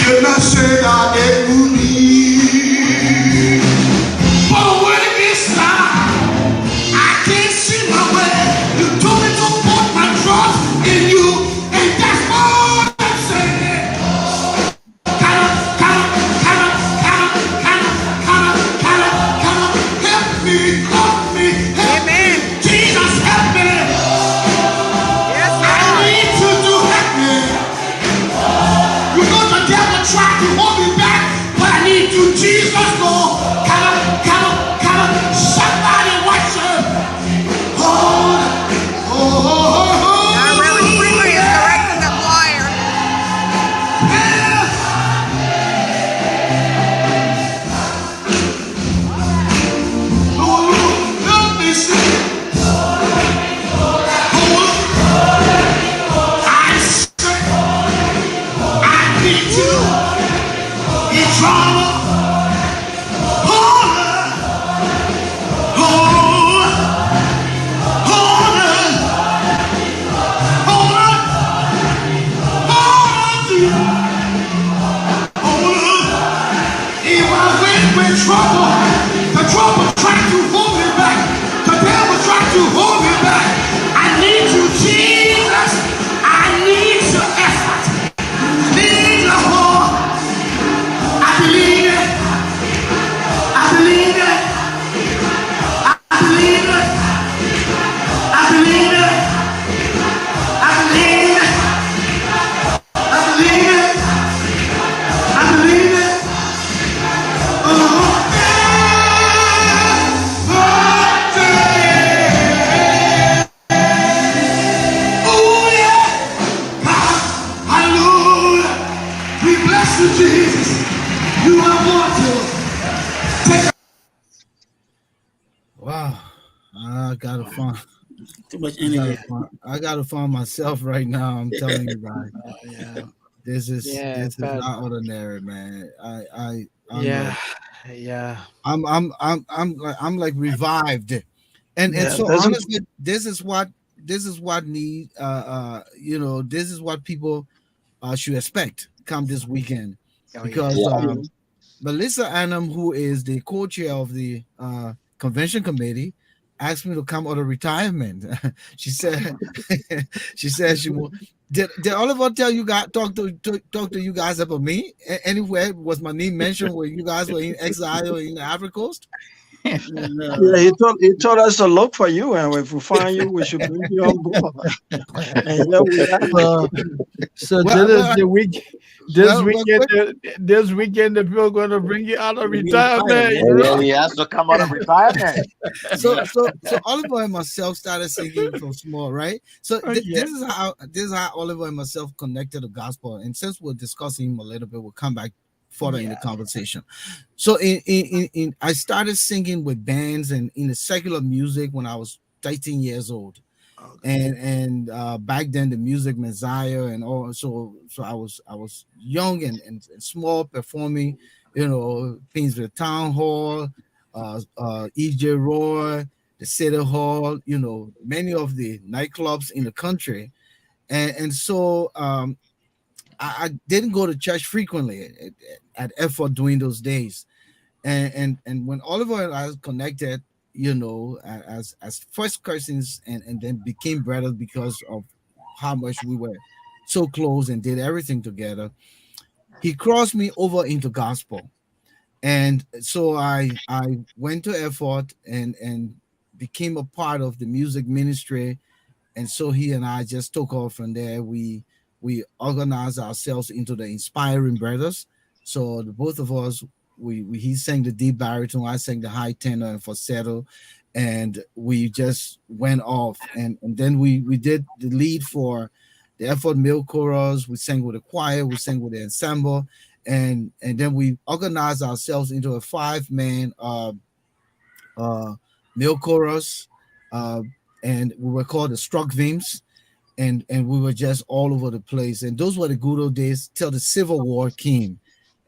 did not say that it would be. But when it gets dark, I can't see my way. You told me to put my trust in you, and that's all I'm saying. Help me, Amen. Jesus, help me. Yes, I Lord. need you to help me. You know the devil tried to hold me back, but I need you, Jesus, Lord. Come on. Somebody watch it. Now, Reverend Freeman is correcting the choir. Help me see. I need you in trouble. Trouble. The trouble tried to hold me back. The devil tried to hold me back. I need you, Jesus. I need your effort. I need your heart. I believe it. I believe it. I believe it. I believe it. I believe it. I believe it. I believe it. Jesus, you are wanted. Wow. I gotta find Too much energy. I gotta find myself right now. I'm telling you, guys. Yeah. This is but- not ordinary, man. I'm Yeah. like, Yeah. I'm like revived. And Yeah, so there's a- honestly, this is what need this is what people should expect come this weekend. Oh, Because Yeah. Melissa Annam, who is the co-chair of the convention committee, asked me to come out of retirement. She said she will. Did Oliver tell you guys talk to you guys about me? Anywhere was my name mentioned where you guys were in exile or in the Ivory Coast? Yeah, he told us to look for you, and if we find you, we should bring you on board. And here we are. So Well, this well, is the week. This weekend, the people are going to bring you out of retirement. You know? Yeah, he has to come out of retirement. so Oliver and myself started singing from small, right? So Yeah. this is how Oliver and myself connected the gospel. And since we're discussing him a little bit, we'll come back further in the conversation. So in I started singing with bands and in the secular music when I was 13 years old. And back then the music Messiah and all, so I was young and small, performing, things with Town Hall, EJ Roy, the City Hall, many of the nightclubs in the country. And so I didn't go to church frequently at effort during those days. And when Oliver and I connected, as first cousins and then became brothers because of how much we were so close and did everything together, he crossed me over into gospel. And so I went to effort and became a part of the music ministry. And so he and I just took off from there. We organized ourselves into the Inspiring Brothers. So the both of us, he sang the deep baritone, I sang the high tenor and falsetto, and we just went off. And then we did the lead for the Effort Mill Chorus. We sang with the choir, we sang with the ensemble, and then we organized ourselves into a 5-man mill chorus, and we were called the Struck Vims. And we were just all over the place. And those were the good old days till the Civil War came.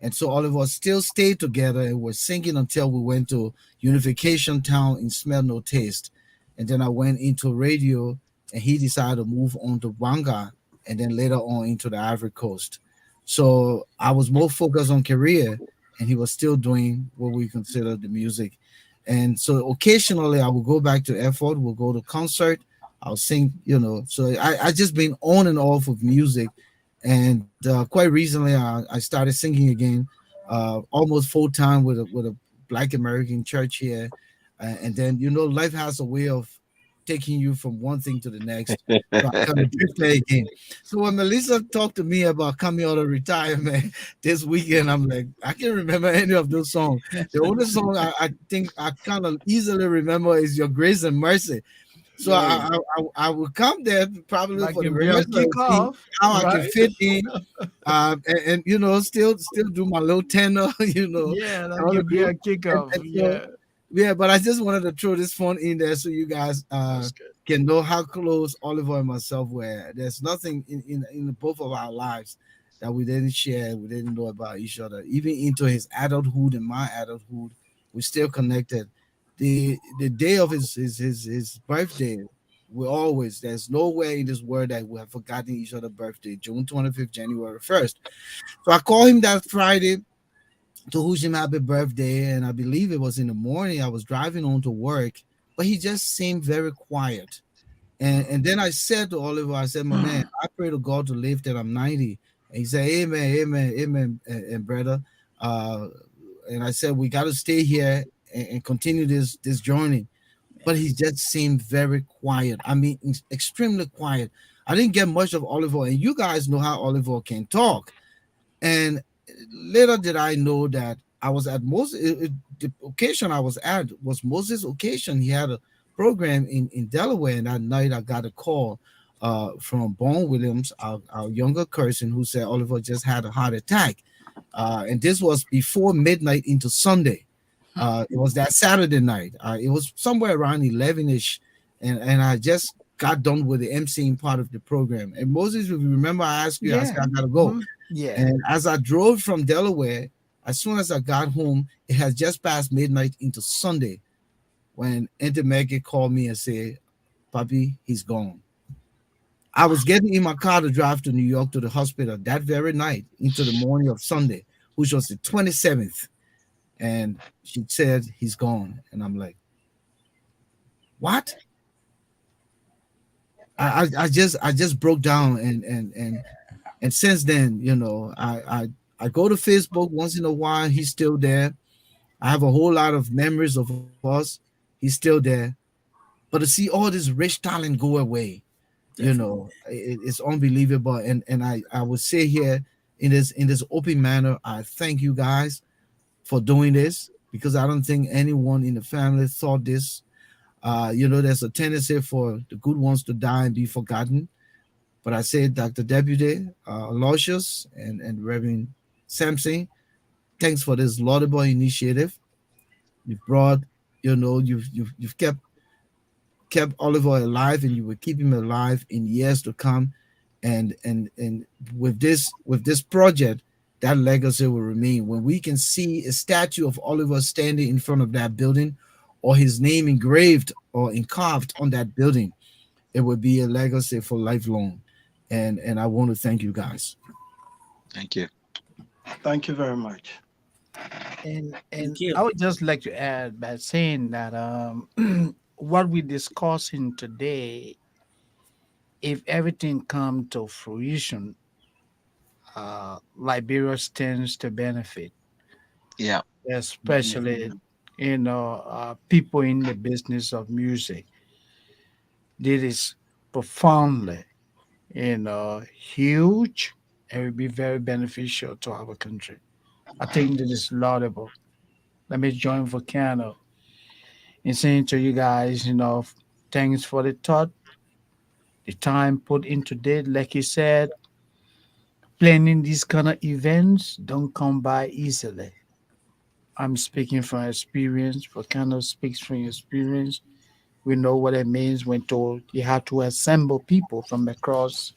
And so all of us still stayed together and were singing until we went to Unification Town in Smell No Taste. And then I went into radio, and he decided to move on to Banga and then later on into the Ivory Coast. So I was more focused on career, and he was still doing what we consider the music. And so occasionally I will go back to effort, we'll go to concert, I'll sing, So I just been on and off with music. And quite recently I started singing again, almost full time with a Black American church here. And then, life has a way of taking you from one thing to the next. So I kind of drifted again. So when Melissa talked to me about coming out of retirement this weekend, I'm like, I can't remember any of those songs. The only song I think I kind of easily remember is Your Grace and Mercy. So I will come there probably Like for the a real rehearsal and see kickoff, how I can right? fit in, and still do my little tenor, Yeah, like all a of real those. kickoff. And so Yeah, yeah, but I just wanted to throw this fun in there so you guys that's good. can know how close Oliver and myself were. There's nothing in both of our lives that we didn't share, we didn't know about each other. Even into his adulthood and my adulthood, we still connected. The day of his birthday, we always there's nowhere in this world that we have forgotten each other's birthday, June 25th, January 1st. So I called him that Friday to wish him happy birthday, and I believe it was in the morning. I was driving on to work, but he just seemed very quiet. And then I said to Oliver, I said, my man, I pray to God to live till I'm 90. And he said, Amen, amen, amen, and brother. Uh, and I said, we got to stay here and continue this journey. But he just seemed very quiet. I mean, extremely quiet. I didn't get much of Oliver, and you guys know how Oliver can talk. And later did I know that I was at the occasion I was at was Moses' occasion. He had a program in Delaware, and that night I got a call from Bon Williams, our younger cousin, who said Oliver just had a heart attack. And this was before midnight into Sunday. It was that Saturday night. It was somewhere around 11ish, and I just got done with the emceeing part of the program. And Moses, if you remember, I asked you, I said, Yeah. I gotta go. Yeah. And as I drove from Delaware, as soon as I got home, it had just passed midnight into Sunday when Auntie Maggie called me and said, Papi, he's gone. I was getting in my car to drive to New York to the hospital that very night into the morning of Sunday, which was the 27th. And she said, he's gone. And I'm like, what? I just broke down, and since then, I go to Facebook once in a while. He's still there. I have a whole lot of memories of us. He's still there. But to see all this rich talent go away, it's unbelievable. And I would say here in this open manner, I thank you guys for doing this, because I don't think anyone in the family thought this. There's a tendency for the good ones to die and be forgotten. But I said, Dr. Deputy, Aloysius, and Reverend Sampson, thanks for this laudable initiative. You've brought, you've kept Oliver alive, and you will keep him alive in years to come. And with this project, that legacy will remain. When we can see a statue of Oliver standing in front of that building, or his name engraved or carved on that building, it would be a legacy for lifelong. And I want to thank you guys. Thank you. Thank you very much. And Thank you. I would just like to add by saying that what we're discussing today, if everything come to fruition, Liberia stands to benefit, Yeah. especially people in the business of music. This is profoundly, huge, and will be very beneficial to our country. I think this is laudable. Let me join Volcano in saying to you guys, thanks for the thought, the time put into it. Like you said, planning these kind of events don't come by easily. I'm speaking from experience. Volcano speaks from experience. We know what it means when told you have to assemble people from across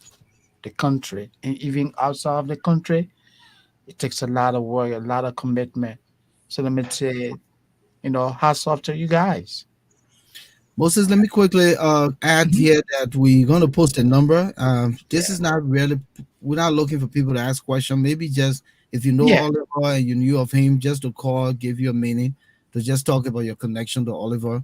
the country and even outside of the country. It takes a lot of work, a lot of commitment. So let me say, hats off to you guys. Moses, let me quickly add Mhm. here that we're going to post a number. This Yeah. is not really we're not looking for people to ask questions. Maybe just if you know Yeah. Oliver and you knew of him, just to call, give you a minute to just talk about your connection to Oliver.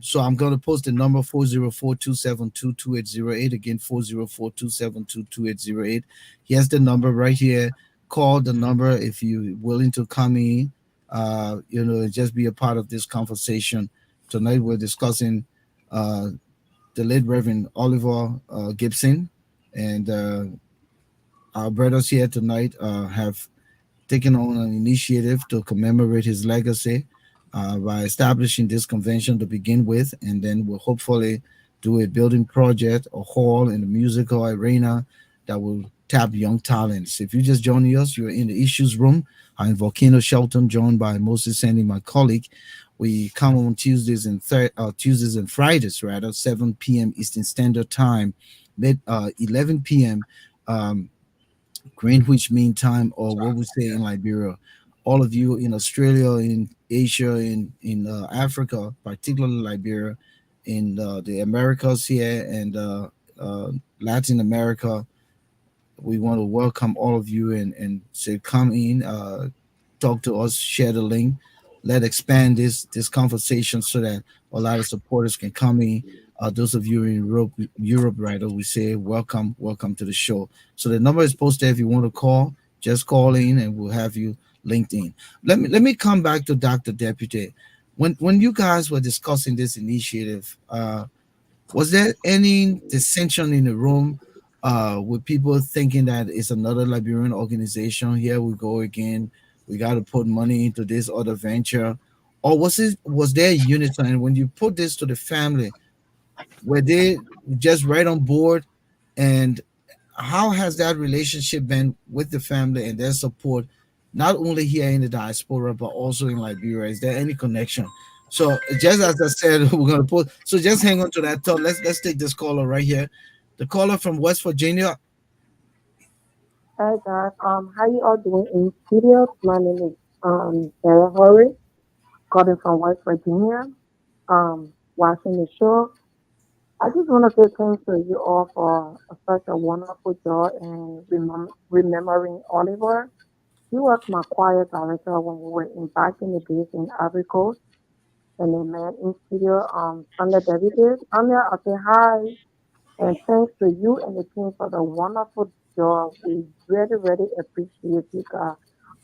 So I'm going to post the number 404-272-2808. Again, 404-272-2808. Here's the number right here. Call the number if you're willing to come in, just be a part of this conversation. Tonight we're discussing uh, the late Reverend Oliver Gibson, and our brothers here tonight have taken on an initiative to commemorate his legacy by establishing this convention to begin with, and then we'll hopefully do a building project, a hall in the musical arena that will tap young talents. If you just joining us, you're in the issues room. I'm Volcano Shelton, joined by Moses Sandy, my colleague. We come on Tuesdays and Fridays, rather, 7 p.m. Eastern Standard Time, 11 p.m. Um, Greenwich Mean Time, or what we say in Liberia. All of you in Australia, in Asia, in Africa, particularly Liberia, in the Americas here, and Latin America, we want to welcome all of you and say, come in, talk to us, share the link. Let expand this conversation so that a lot of supporters can come in. Those of you in Europe, right? We say welcome to the show. So the number is posted. If you want to call, just call in, and we'll have you linked in. Let me come back to Dr. Deputy. When you guys were discussing this initiative, was there any dissension in the room with people thinking that it's another Liberian organization? Here we go again. We got to put money into this other venture, or was there unison? And when you put this to the family, were they just right on board? And how has that relationship been with the family and their support, not only here in the diaspora but also in Liberia? Is there any connection? So just as I said, we're gonna put. So just hang on to that thought. Let's take this caller right here. The caller from West Virginia. Hi guys, how you all doing in studio? My name is Sarah Horry, calling from West Virginia. Watching the show. I just want to say thanks to you all for such a wonderful job and remembering Oliver. He was my choir director when we were back in the days in Ivory Coast, and the man in studio, Sunday David. I say hi. And thanks to you and the team for the wonderful job. We really, really appreciate you guys.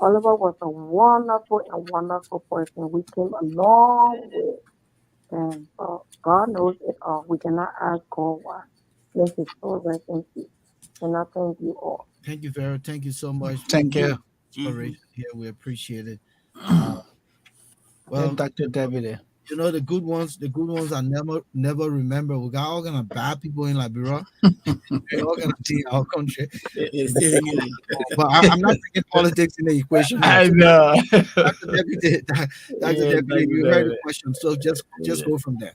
Oliver was a wonderful and wonderful person. We came a long way. And God knows it all. We cannot ask God why. This is so rest in peace. And I thank you all. Thank you so much. Thank you. Inspiration here. We appreciate it. Uh, Yeah, well, Dr. Deputy. the good ones I never remember. We got all kind of bad people in Liberia. They all gonna see our country. But I'm not taking politics in the equation here. I know. Dr. Deputy, Dr. Yeah, Deputy, you Dr. heard the Deputy. question. So just go from there.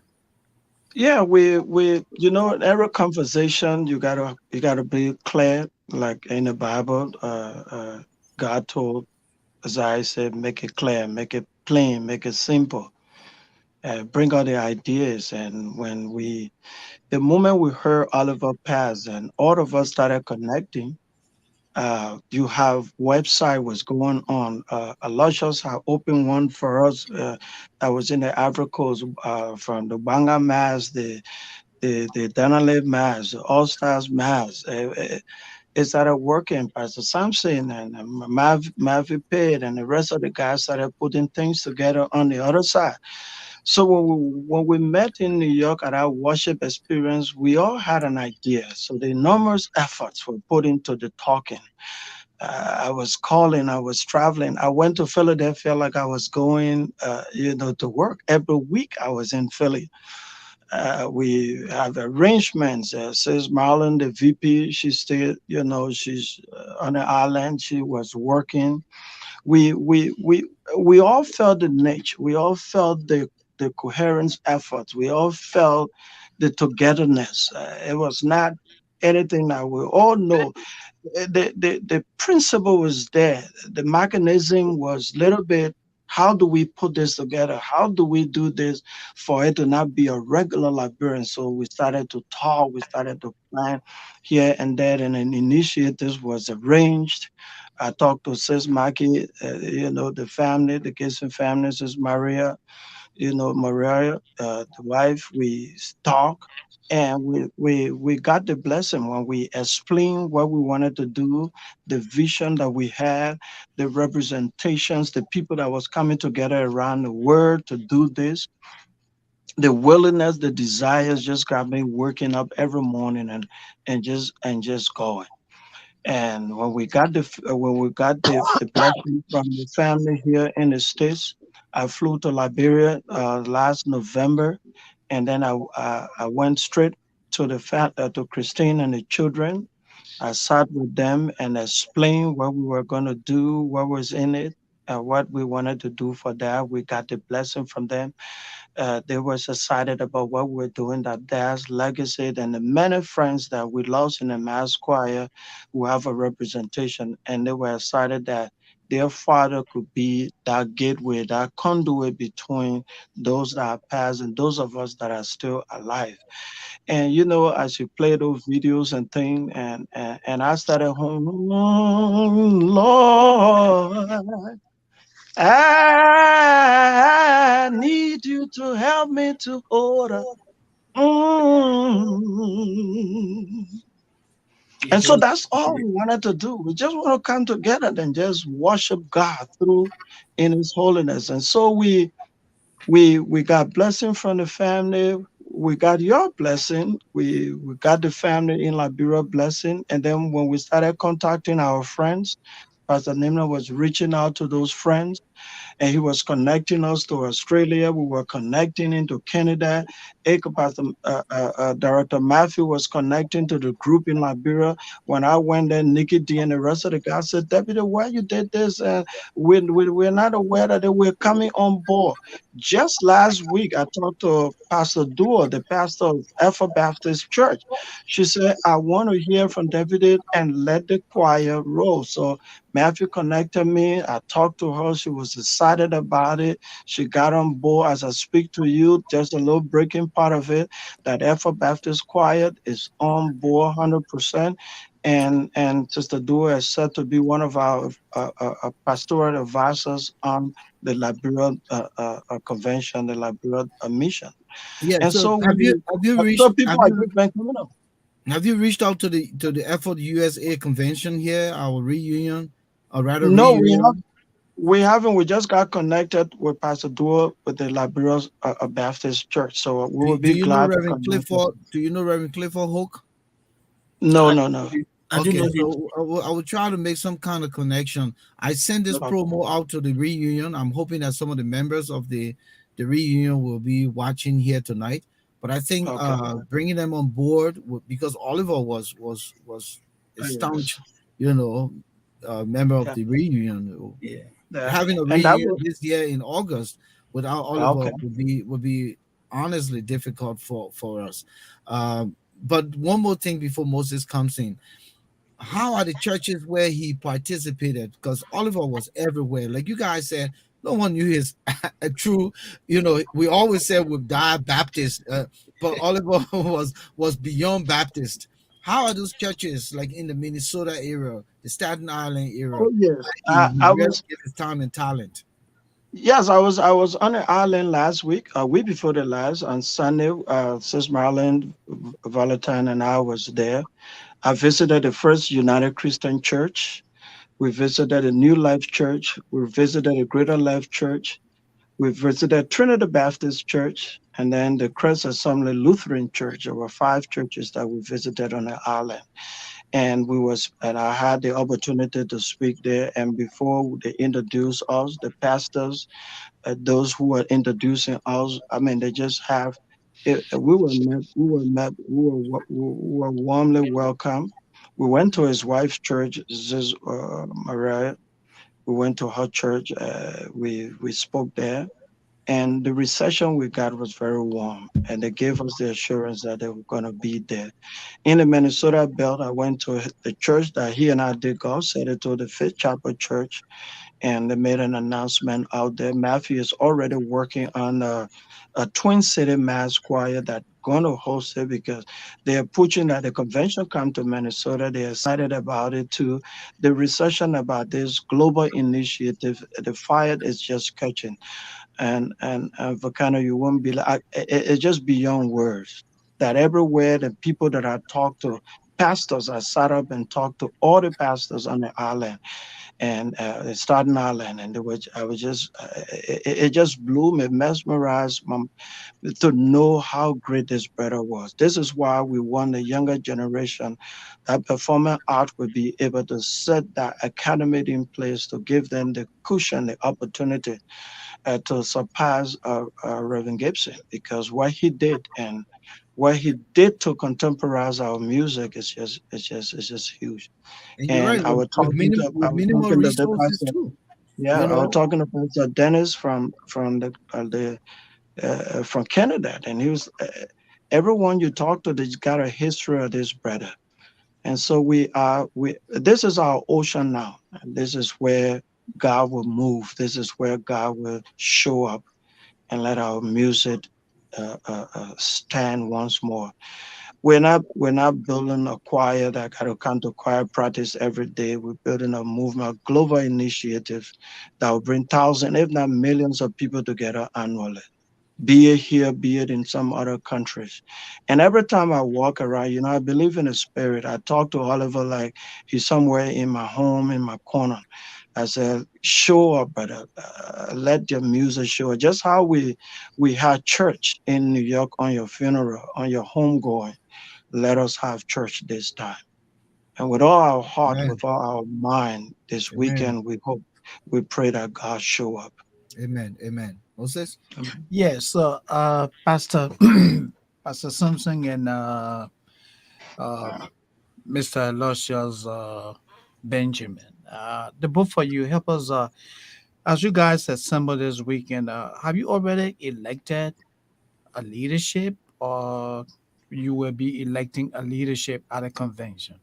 Yeah, we in every conversation you gotta be clear, like in the Bible, God told Isaiah said, make it clear, make it plain, make it simple, bring out the ideas. And the moment we heard Oliver pass, and all of us started connecting, you have website was going on. Aloysius had opened one for us. I was in the Ivory Coast, from the Banga Mass, the Danale Mass, the All Stars Mass. It started working. Pastor Sampson and Mavi Paid and the rest of the guys started putting things together on the other side. So when we met in New York at our worship experience, we all had an idea. So the enormous efforts were put into the talking. I was calling, I was traveling. I went to Philadelphia like I was going, to work. Every week I was in Philly. We have arrangements. Says Marlon, the VP, she stayed, she's on the island. She was working. We we we we all felt the nature. We all felt the coherence efforts. We all felt the togetherness. It was not anything that we all know. The principle was there. The mechanism was a little bit How do we put this together? How do we do this for it to not be a regular Liberian? So we started to talk, we started to plan here and there, and an initiative was arranged. I talked to Sis Maki, the family, the Gibson family, Sis Maria, Maria, the wife. We talk, and we got the blessing when we explained what we wanted to do, the vision that we had, the representations, the people that was coming together around the world to do this, the willingness, the desires just got me working up every morning and just going. And when we got the blessing from the family here in the States, I flew to Liberia last November, and then I went straight to to Christine and the children. I sat with them and explained what we were going to do, what was in it, what we wanted to do for that. We got the blessing from them. They were excited about what we're doing, that there's legacy, and the many friends that we lost in the mass choir who have a representation, and they were excited that their father could be that gateway, that conduit between those that are passed and those of us that are still alive. And as you play those videos and things, and I started home, Lord, I need you to help me to order. Mm. And so that's all we wanted to do. We just want to come together and just worship God through in His holiness. And so we got blessing from the family. We got your blessing. We got the family in Liberia blessing. And then when we started contacting our friends, Pastor Nimna was reaching out to those friends, and he was connecting us to Australia. We were connecting into Canada. Pastor, Director Matthew was connecting to the group in Liberia. When I went there, Nikki D and the rest of the guys said, Deputy, why you did this? And we're not aware that they were coming on board. Just last week, I talked to Pastor Duo, the pastor of Alpha Baptist Church. She said, I want to hear from Deputy and let the choir roll. So Matthew connected me. I talked to her. She was excited about it. She got on board. As I speak to you, just a little breaking part of it, that Alpha Baptist Choir is on board 100%. And Sister Dua is set to be one of our pastoral advisors on the Liberia convention, the Liberia mission. Yeah. And So so have you reached out to the Effort USA convention here, our reunion, or rather No, reunion? we haven't. We just got connected with Pastor Duo with the Liberia Baptist Church. So we will Do be you know glad to Reverend connect. Clifford? Do you know Reverend Clifford Hook? No, I, no, no. I do Okay, know him. so I will try to make some kind of connection. I sent this Okay. promo out to the reunion. I'm hoping that some of the members of the reunion will be watching here tonight. But I think Okay. bringing them on board because Oliver was a Yes. staunch, you know, member of Yeah. the reunion. Yeah. Yeah. Having a And that reunion was this year in August without Oliver okay. would be honestly difficult for us. But one more thing before Moses comes in, how are the churches where he participated? Because Oliver was everywhere. Like you guys said, no one knew his a true. We always said we've died Baptist, but Oliver was beyond Baptist. How are those churches like in the Minnesota era, the Staten Island era, Oh yes. where he I really was gave his time and talent? yes, I was on the island last week, a week before the last on Sunday. Sis Maryland, Valentine, and I was there. I visited the First United Christian Church. We visited a New Life Church. We visited a Greater Life Church. We visited Trinity Baptist Church, and then the Christ Assembly Lutheran Church. There were 5 churches that we visited on the island, and I had the opportunity to speak there. And before they introduced us, the pastors, those who were introducing us, I mean, they just have. We were warmly welcomed. We went to his wife's church, this Maria. We went to her church. We spoke there, and the reception we got was very warm. And they gave us the assurance that they were going to be there. In the Minnesota belt, I went to the church that he and I did go, set it to the Fifth Chapel Church and they made an announcement out there. Matthew is already working on a Twin City Mass Choir that going to host it because they are pushing that the convention come to Minnesota. They're excited about it too. The reception about this global initiative, the fire is just catching, and Volcano, you won't be like it's just beyond words. That everywhere the people that I talked to, pastors, I sat up and talked to all the pastors on the island and Staten Island, and I was just it just blew me, mesmerized to know how great this brother was. This is why we want the younger generation that performing art will be able to set that academy in place to give them the cushion, the opportunity to surpass Reverend Gibson, because what he did and what he did to contemporize our music is just huge. And you're And right, with I was minimal talking to the resources pastor. too. Yeah, You I was know, talking to Pastor Dennis from Canada, and he was everyone you talk to, they've got a history of this brother. And so we this is our ocean now. And this is where God will move. This is where God will show up and let our music stand once more. We're not building a choir that got to come to choir practice every day. We're building a movement, a global initiative that will bring thousands, if not millions, of people together annually, be it here, be it in some other countries. And every time I walk around, I believe in the spirit. I talk to Oliver like he's somewhere in my home, in my corner. I said, show up, brother. Let your music show. Just how we had church in New York on your funeral, on your homegoing. Let us have church this time. And with all our heart, amen, with all our mind, this amen, weekend, we pray that God show up. amen, amen. Moses, Amen. Yes, so Pastor Pastor Simpson and uh, Mr. Aloysius Benjamin, the both of you help us as you guys assemble this weekend. Have you already elected a leadership, or you will be electing a leadership at a convention?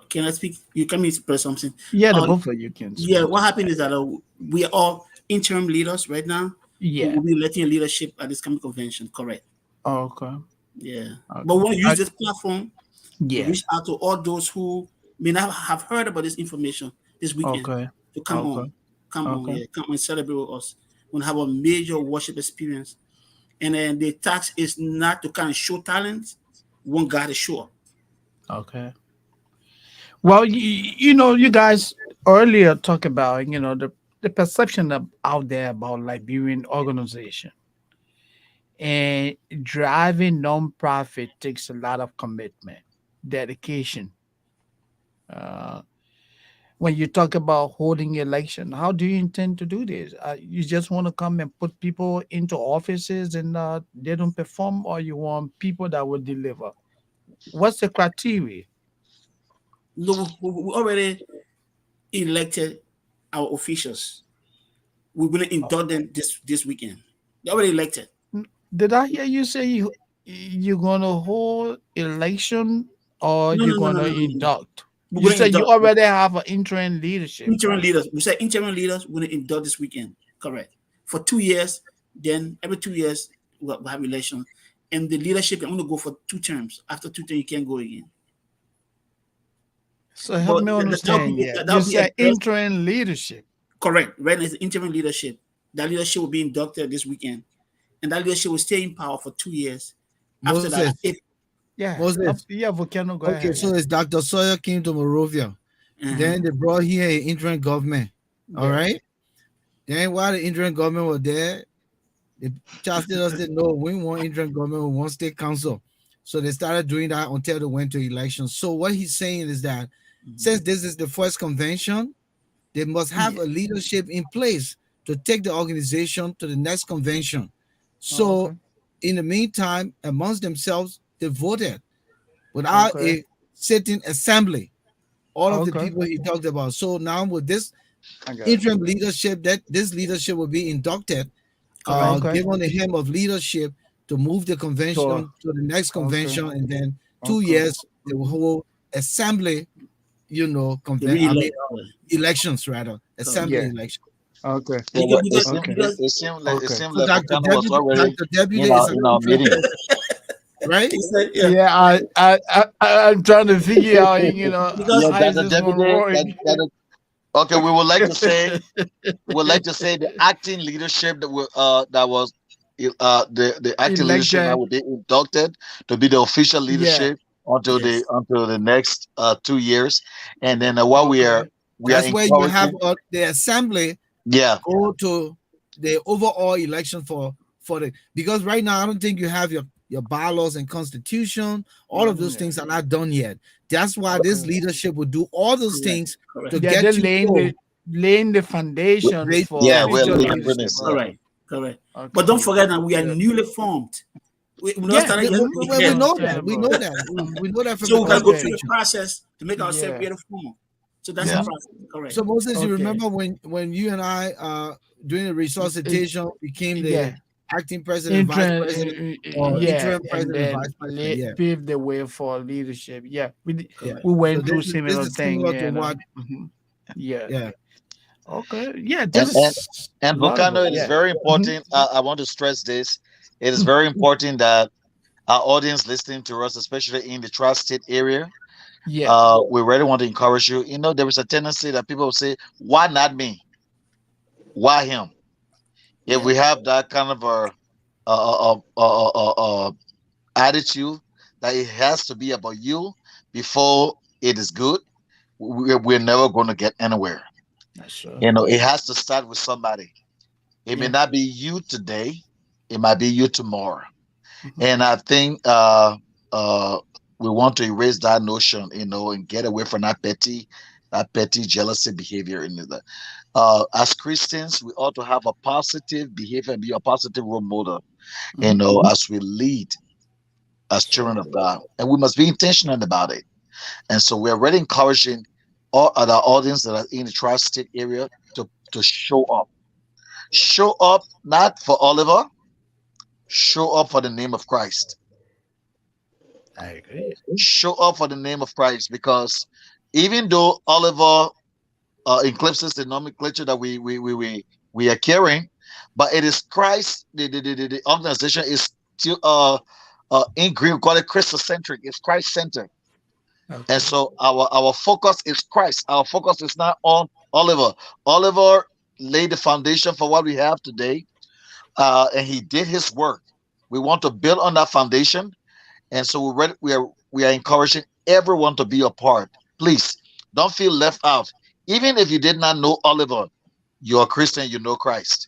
Can I speak? You can express something. Yeah, the Uh, both of you can yeah, speak what on happened that. is that we are all interim leaders right now. We Yeah. will be electing a leadership at this coming convention. Correct. Okay. Yeah. But Okay. we want to use this platform to Yeah. reach out to all those who may not have heard about this information this weekend Okay. to Okay. come on, Okay. yeah, come and celebrate with us. We'll have a major worship experience. And then the task is not to kind of show talent, we want God to show up. Okay. Well, you guys earlier talked about, the perception out there about Liberian organization, and driving nonprofit takes a lot of commitment, dedication. Uh, when you talk about holding election, how do you intend to do this? You just want to come and put people into offices and they don't perform, or you want people that will deliver? What's the criteria? No, we already elected our officials. We're going to induct them this weekend. They already elected. Did I hear you say you're gonna hold election, or No, you're no, no, no, gonna no, no, no. induct? We're You going to said you induct already have an interim leadership, interim right? leaders. We said interim leaders. We're going to induct this weekend. Correct. For 2 years, then every 2 years we'll have election, and the leadership can only go for 2 terms. After 2 terms, you can't go again. So help But me that'll understand. be Yeah, you that'll be said addressed. interim leadership. Correct. Right now, it's the interim leadership. That leadership will be inducted this weekend, and that leadership will stay in power for 2 years. After that, Moses, if Yeah, Moses. yeah, Volcano, go Okay, ahead. so it's Dr. Sawyer came to Morovia. uh Then they brought here an interim government. All Yeah. right. Then while the interim government was there, the chancellor said, no, we want interim government, we want state council. So they started doing that until they went to elections. So what he's saying is that since this is the first convention, they must have yeah. a leadership in place to take the organization to the next convention. Oh, So okay. in the meantime, amongst themselves, they voted without Okay. a sitting assembly. All of the Okay. people he talked about. So now with this I got it. interim leadership, that this leadership will be inducted, Correct. Okay. given the hem of leadership to move the Sure. convention to the next Okay. convention, and then two Okay. years they will hold assembly, The I re-elect. mean elections rather, assembly Yeah. election. Okay. Yeah, Because, but because, because it Okay. seemed So like Dr. Volcano was already Deputy is an in our interim meeting. president, right? he said, yeah, Yeah, I'm trying to figure out, because Yeah, how is Dr. this gonna Deputy. work? Okay, we would like to say the acting leadership that was the acting leadership that Elected. will be inducted to be the official Yeah. leadership until yes, the next 2 years, and then what Okay. we are That's where you have encouraging. the assembly Yeah, go to the overall election for the, because right now I don't think you have your bylaws and constitution. All of those Yeah. things are not done yet. That's why this Okay. leadership will do all those correct, things correct, to Yeah, they're get you through. laying the foundation Great for yeah, we're future laying leadership. premise. Okay. correct, correct. Okay. But don't forget that we are Good. newly formed. We not Yeah. started We, yesterday. we, we Yeah. know that. We Understandable. know that. We know that from the So we can go through Okay. the constitution. process to make ourselves Yeah. ready form. So that's the Yeah, process. Correct. So Moses, you Okay. remember when you and I doing the resuscitation became the Yeah. acting president, vice president, or Yeah, interim and president, then vice president? Yeah, pave the way for leadership. Yeah, yeah. we So went this through is this similar is thing. similar to what. Mhm. Yeah. Yeah. Okay. Yeah, and this and is and Volcano, laudable. it is Yeah. very Mhm. important. I want to stress this. It is very important that our audience listening to us, especially in the tri-state area, Yeah. we really want to encourage you. There is a tendency that people will say, "Why not me? Why him?" If Yeah. we have that kind of a attitude that it has to be about you before it is good, we're never going to get anywhere. That's sure. It has to start with somebody. It may Yeah. not be you today, it might be you tomorrow. Mhm. And I think we want to erase that notion, and get away from that petty jealousy behavior in the as Christians, we ought to have a positive behavior and be a positive role model, Mhm. as we lead as children Sure. of God. And we must be intentional about it. And so we're really encouraging all other audience that are in the tri-state area to show up. Show up not for Oliver, show up for the name of Christ. I agree. Show up for the name of Christ, because even though Oliver eclipses the nomenclature that we are carrying, but it is Christ. The organization is still in Greek we call it Christocentric. It's Christ centered, and Okay. so our focus is Christ. Our focus is not on Oliver. Oliver laid the foundation for what we have today, and he did his work. We want to build on that foundation, and so we are encouraging everyone to be a part. Please don't feel left out. Even if you did not know Oliver, you're a Christian, you know Christ.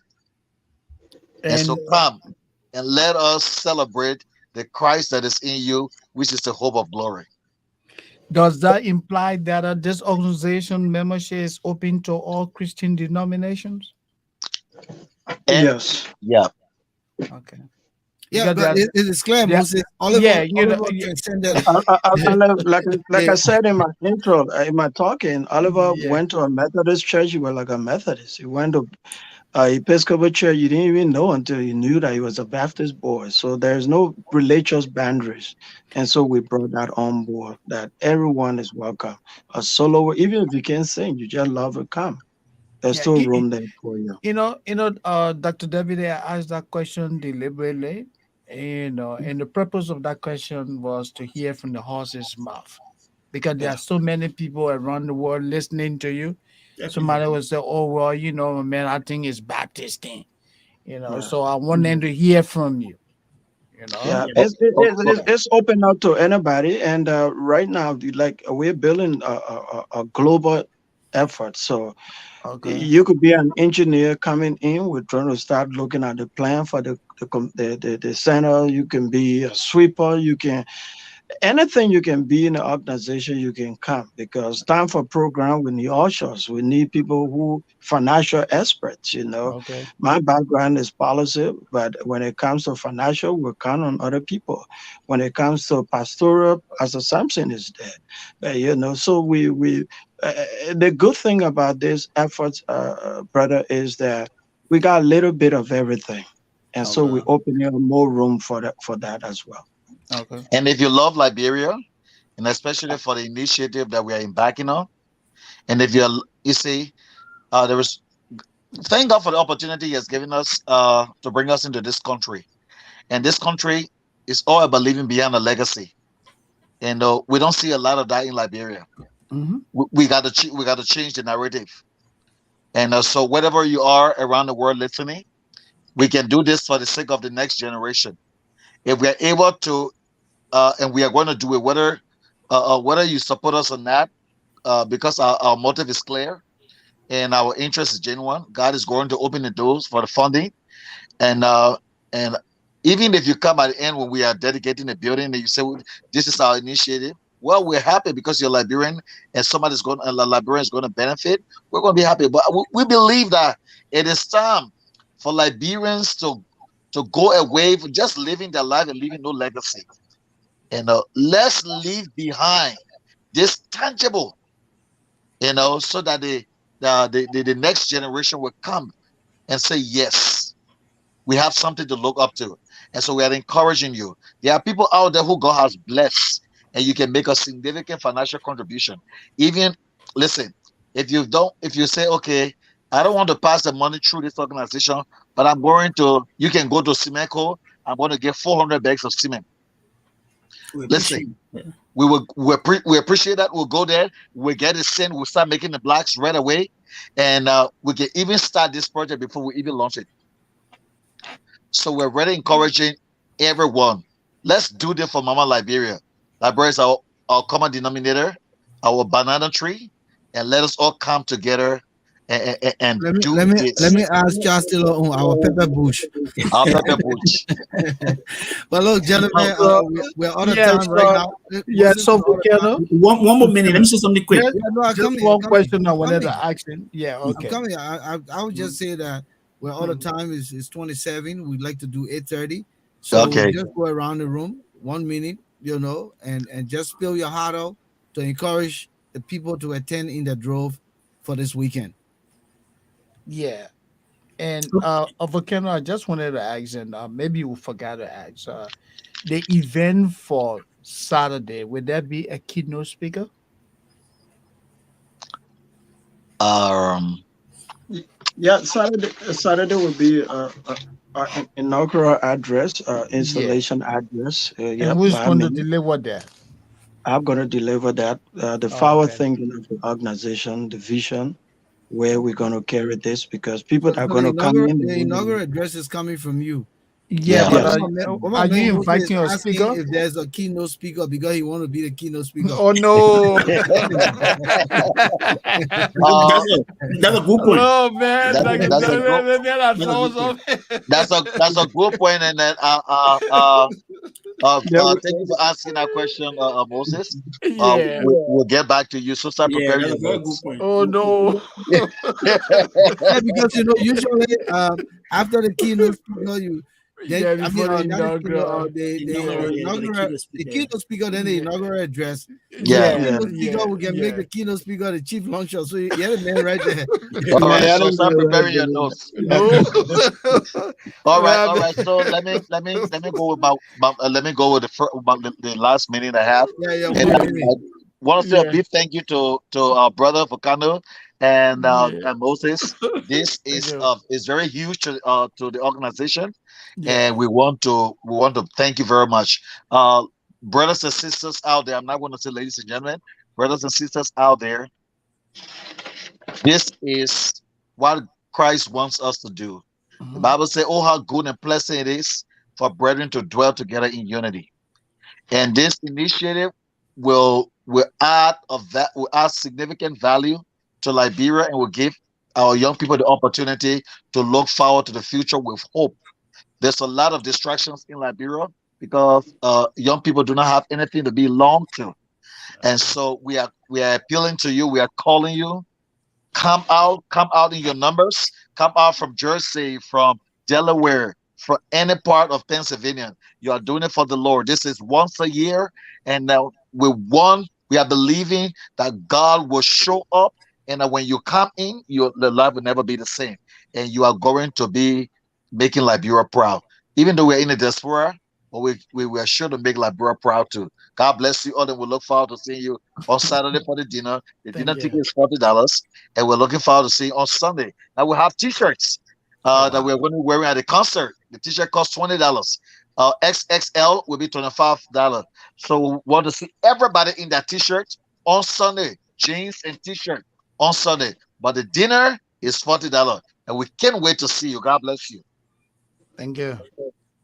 And so And come and let us celebrate the Christ that is in you, which is the hope of glory. does that imply that this organization membership is open to all Christian denominations? And Yes. yeah, Okay. Yeah, Because but it is clear, they are- Moses. yeah, Oliver can send the, Like I the said in my intro, in my talking, Oliver yeah. went to a Methodist church. He was like a Methodist. He went to Episcopal church. You didn't even know until you knew that he was a Baptist boy. So there's no religious boundaries. And so we brought that on board, that everyone is welcome. A solo, even if you can't sing, you just love to come. There's Yeah. still room there for you. Dr. Deputie, I asked that question deliberately. And the purpose of that question was to hear from the horse's mouth, because there Yeah. are so many people around the world listening to you. Definitely. Somebody will say, "Oh well, man, I think it's Baptist thing." Yeah. So I want them to hear from you. Yeah, Yeah. it's open up to anybody, and right now, like we're building a global effort. So Okay. you could be an engineer coming in. We're trying to start looking at the plan for the center. You can be a sweeper. You can anything you can be in the organization, you can come, because time for program, we need ushers. We need people who financial experts. Okay. My background is policy, but when it comes to financial, we count on other people. When it comes to pastoral, Pastor Sampson is there. So we the good thing about this efforts, brother, is that we got a little bit of everything, and so we Okay. open up more room for that as well. Okay. and if you love Liberia, and especially for the initiative that we are embarking on, and if you see, There is thank God for the opportunity He has given us to bring us into this country. And this country is all about leaving behind a legacy. And we don't see a lot of that in Liberia. Mhm. We got to change the narrative. And so wherever you are around the world listening, we can do this for the sake of the next generation. If we are able to, and we are going to do it, whether you support us or not, because our motive is clear and our interest is genuine. God is going to open the doors for the funding, and and even if you come at the end when we are dedicating the building and you say, "Well, this is our initiative," well, we're happy because you're Liberian and a Liberian is going to benefit. We're going to be happy, but we believe that it is time for Liberians to go away from just living their life and leaving no legacy. And let's leave behind this tangible, so that the next generation will come and say, yes, we have something to look up to. And so we are encouraging you. There are people out there who God has blessed, and you can make a significant financial contribution. Even, listen, if you say, okay, I don't want to pass the money through this organization, but you can go to Cementco. I'm going to get 400 bags of cement. Listen, we appreciate that. We'll go there. We'll get it sent. We'll start making the blocks right away, and we can even start this project before we even launch it. So we're really encouraging everyone. Let's do this for Mama Liberia. Liberia is our common denominator, our banana tree, and let us all come together and do this. Let me ask Justin on our pepper bush. Our pepper bush. But look, gentlemen, we're on the time right now. Yeah, so one more minute. Let me say something quick. Just one question I wanted to ask him. Yeah, okay. I'm coming. I would just say that we're all the time is 27. We'd like to do 8:30. So Okay. just go around the room 1 minute, and just spill your heart out to encourage the people to attend in the drove for this weekend. Yeah. And Volcano, I just wanted to ask, and maybe you forgot to ask, the event for Saturday, would there be a keynote speaker? Yeah, Saturday will be our inaugural address, installation address. And who's going to deliver that? I'm going to deliver that. The forward thinking of the organization, the vision, where we're going to carry this, because people are going to come in. The inaugural address is coming from you. Yeah, Yes. but are you inviting a speaker? If there's a keynote speaker, because he want to be the keynote speaker. Oh no! That's a good point. Oh man, That's a good point. And then thank you for asking that question, Moses. Yeah. We'll get back to you. So start preparing your That's a very notes. good point. Oh no! Yeah, because usually after the keynote speaker, the keynote speaker, then the inaugural address. Yeah. The keynote speaker, we can make the keynote speaker the chief launcher. So you had a man right there. All right, so start preparing your notes. All right. So let me go with the last minute and a half. Yeah. And I want to say a big thank you to our brother Volcano and Moses. This is very huge to the organization, and we want to thank you very much, brothers and sisters out there. I'm not going to say ladies and gentlemen, brothers and sisters out there. This is what Christ wants us to do. The Bible says, "Oh, how good and pleasant it is for brethren to dwell together in unity." And this initiative will add significant value to Liberia, and will give our young people the opportunity to look forward to the future with hope. There's a lot of distractions in Liberia because young people do not have anything to belong to, and so we are appealing to you. We are calling you. Come out in your numbers. Come out from Jersey, from Delaware, from any part of Pennsylvania. You are doing it for the Lord. This is once a year, and now we are believing that God will show up, and that when you come in, the life will never be the same, and you are going to be making Liberia proud. Even though we're in the diaspora, we are still in the diaspora. We are still in the diaspora, and we are still in the diaspora. And so we are appealing to you. We are calling you. Come out in your numbers. Come out from Jersey, from Delaware, from any part of Pennsylvania. You are doing it for the Lord. This is once a year, and we are believing that God will show up, and when you come in, the life will never be the same, and you are going to be making Liberia proud. Even though we're in the diaspora, but we were sure to make Labra proud too. God bless you all, and we look forward to seeing you on Saturday for the dinner. The dinner Thank ticket you. is $40, and we're looking forward to seeing you on Sunday. Now we have T-shirts Oh, that wow. we're going to be wearing at the concert. The T-shirt costs $20. XXL will be $25. So we want to see everybody in that T-shirt on Sunday, jeans and T-shirt on Sunday. But the dinner is $40, and we can't wait to see you. God bless you. Thank you. Okay,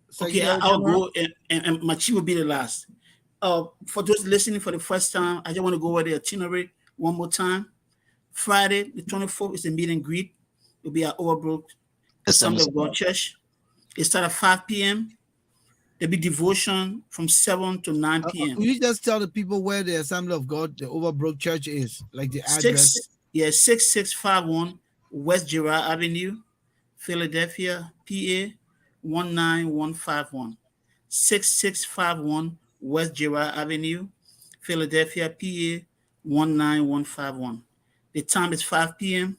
Secretary I'll General? go, and Machi will be the last. For those listening for the first time, I just want to go over the itinerary one more time. Friday, the 24th, is a meet and greet. It'll be at Overbrook Assembly of God Church. It starts at 5 p.m. There'll be devotion from 7 to 9 p.m. Will you just tell the people where the Assembly of God, the Overbrook Church is, like the address? 6651 West Girard Avenue, Philadelphia, PA 19151. 6651 West Girard Avenue, Philadelphia, PA 19151. The time is 5 p.m.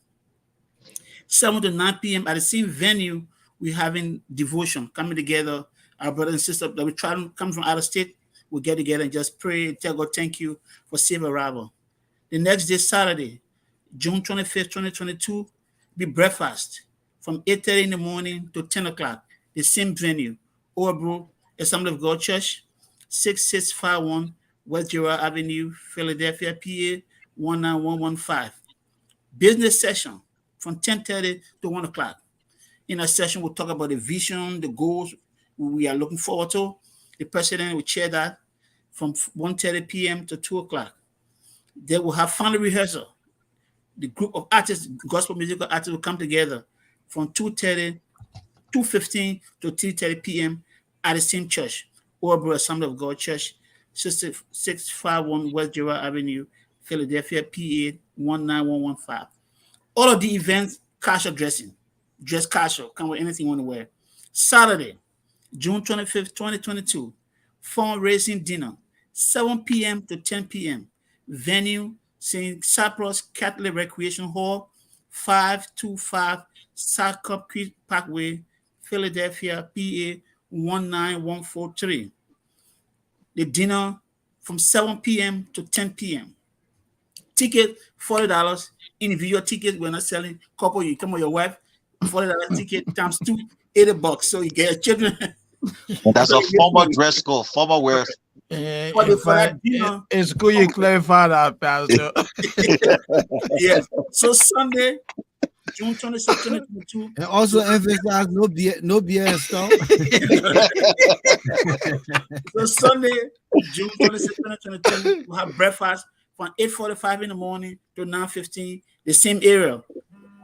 7 to 9 p.m. at the same venue. We're having devotion, coming together. Our brothers and sisters that we try to come from out of state, we'll get together and just pray and tell God thank you for safe arrival. The next day, Saturday, June 25th, 2022, be breakfast from 8:30 in the morning to 10 o'clock. The same venue, Overbrook Assembly of God Church, 6651 West Girard Avenue, Philadelphia, PA 19115. Business session from 10:30 to 1 o'clock. In that session, we'll talk about the vision, the goals we are looking forward to. The president will chair that from 1:30 p.m. to 2 o'clock. They will have final rehearsal. The group of artists, gospel musical artists, will come together from 2:30, 2:15 to 3:30 p.m. at the same church, Overbrook Assembly of God Church, 6651 West Girard Avenue, Philadelphia, PA 19115. All of the events, casual dressing, dress casual, come with anything you want to wear. Saturday, June 25th, 2022, fundraising dinner, 7 p.m. to 10 p.m. Venue, St. Cyprus Catholic Recreation Hall, 525 South Cup Creek Parkway, Philadelphia, PA 19143. The dinner from 7 p.m. to 10 p.m. Ticket, $40. Individual tickets, we're not selling. Couple, you come with your wife, $40 ticket times two, $80. So you get your children. And that's a formal dress code, formal wear. For that dinner, It's good you clarify that, Pastor. yes. So Sunday, June 26, 2022. And also emphasize no beer and stuff. So Sunday, June 26, 2022, we'll have breakfast from 8:45 in the morning to 9:15. The same area,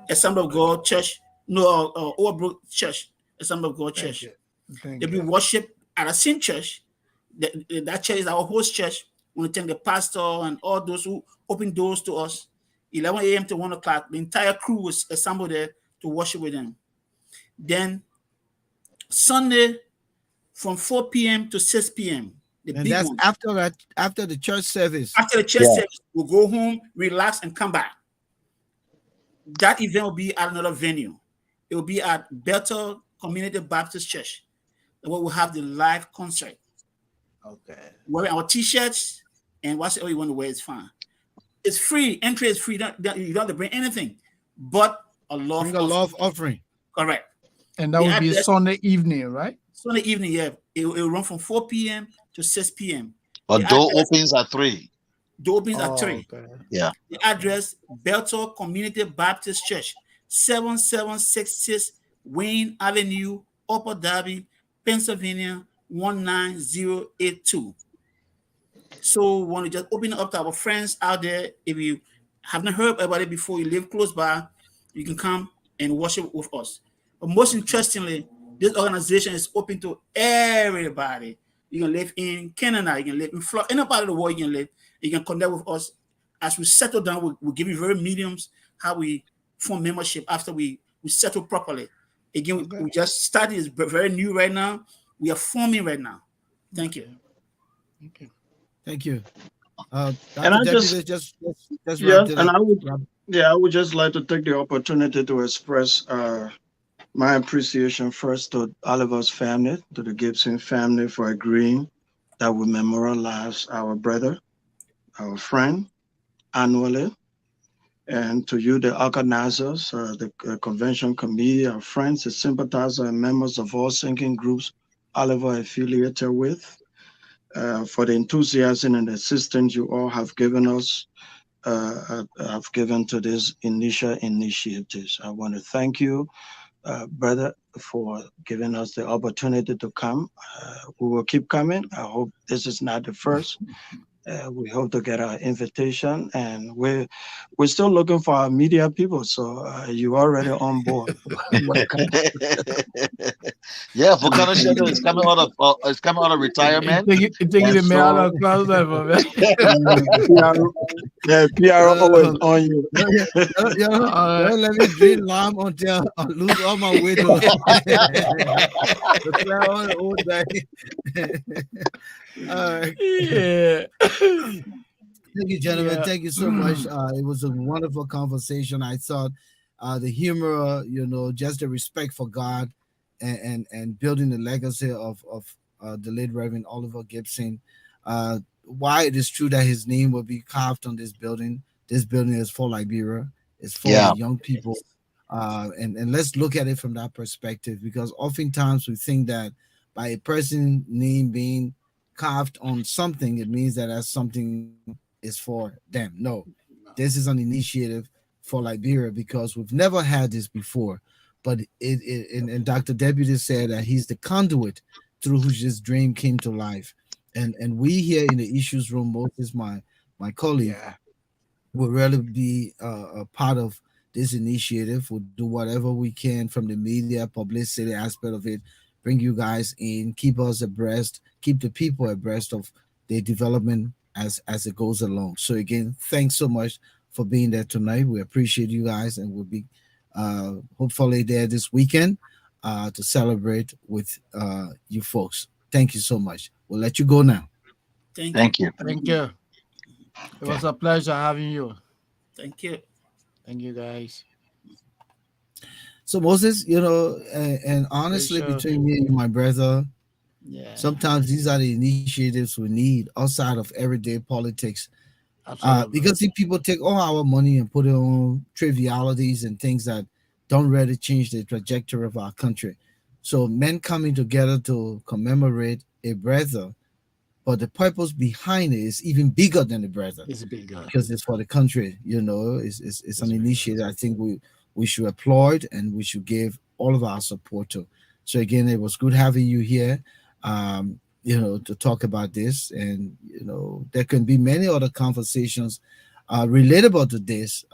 Assembly of God Church, Overbrook Church, Assembly of God Church. There'll be worship at the same church. That church is our host church. We want to thank the pastor and all those who open doors to us. 11 a.m. to 1 o'clock. The entire crew was assembled there to worship with them. Then Sunday from 4 p.m. to 6 p.m. And that's one. after the church service. After the church service, we'll go home, relax, and come back. That event will be at another venue. It will be at Bethel Community Baptist Church, where we'll have the live concert. Okay. Wearing our t-shirts and whatever you want to wear is fine. It's free. Entry is free. You don't have to bring anything but a love offering. Correct. And that will be Sunday evening, right? Sunday evening, yeah. It will run from 4 p.m. to 6 p.m. But door opens at 3. Door opens at 3. Okay. Yeah. The address, Bethel Community Baptist Church, 7766 Wayne Avenue, Upper Darby, Pennsylvania, 19082. So we want to just open it up to our friends out there. If you haven't heard about it before, you live close by, you can come and worship with us. But most interestingly, this organization is open to everybody. You can live in Canada, you can live in Florida, any part of the world you can live. You can connect with us. As we settle down, we'll give you very mediums how we form membership after we settle properly. Again, we just started. It's very new right now. We are forming right now. Thank you. Okay. Thank you. And I just I would just like to take the opportunity to express My appreciation first to Oliver's family, to the Gibson family for agreeing that we memorialize our brother, our friend, annually. And to you, the organizers, the convention committee, our friends, the sympathizers, and members of all singing groups Oliver affiliated with, for the enthusiasm and assistance you all have given us, have given to these initial initiatives. I want to thank you, brother, for giving us the opportunity to come. We will keep coming. I hope this is not the first. We hope to get our invitation, and we're still looking for our media people. So you already on board. Welcome. Yeah, Volcano Shadow is coming out of retirement. Taking the mail out of class level, man. PRO is on you. Don't let me drink lime until I lose all my weight. All right. Yeah. Thank you, gentlemen. Yeah. Thank you so much. It was a wonderful conversation. I thought the humor, just the respect for God and building the legacy of the late Reverend Oliver Gibson. Why it is true that his name will be carved on this building. This building is for Liberia. It's for the young people. And let's look at it from that perspective, because oftentimes we think that by a person's name being carved on something, it means that something is for them. No, this is an initiative for Liberia, because we've never had this before. But and Dr. Deputie said that he's the conduit through which this dream came to life. And we here in the issues room, Moses, my colleague, will really be a part of this initiative. We'll do whatever we can from the media, publicity aspect of it, bring you guys in, keep us abreast, keep the people abreast of their development as it goes along. So again, thanks so much for being there tonight. We appreciate you guys, and we'll be hopefully there this weekend to celebrate with you folks. Thank you so much. We'll let you go now. Thank you. Thank you. It was a pleasure having you. Thank you. Thank you, guys. So Moses, and honestly, between me and you, my brother, sometimes these are the initiatives we need outside of everyday politics. Because see, people take all our money and put it on trivialities and things that don't really change the trajectory of our country. So men coming together to commemorate a brother, but the purpose behind it is even bigger than the brother. It's bigger because it's for the country. It's an initiative I think we should applaud, and we should give all of our support to. So again, it was good having you here, to talk about this. And, there can be many other conversations relatable to this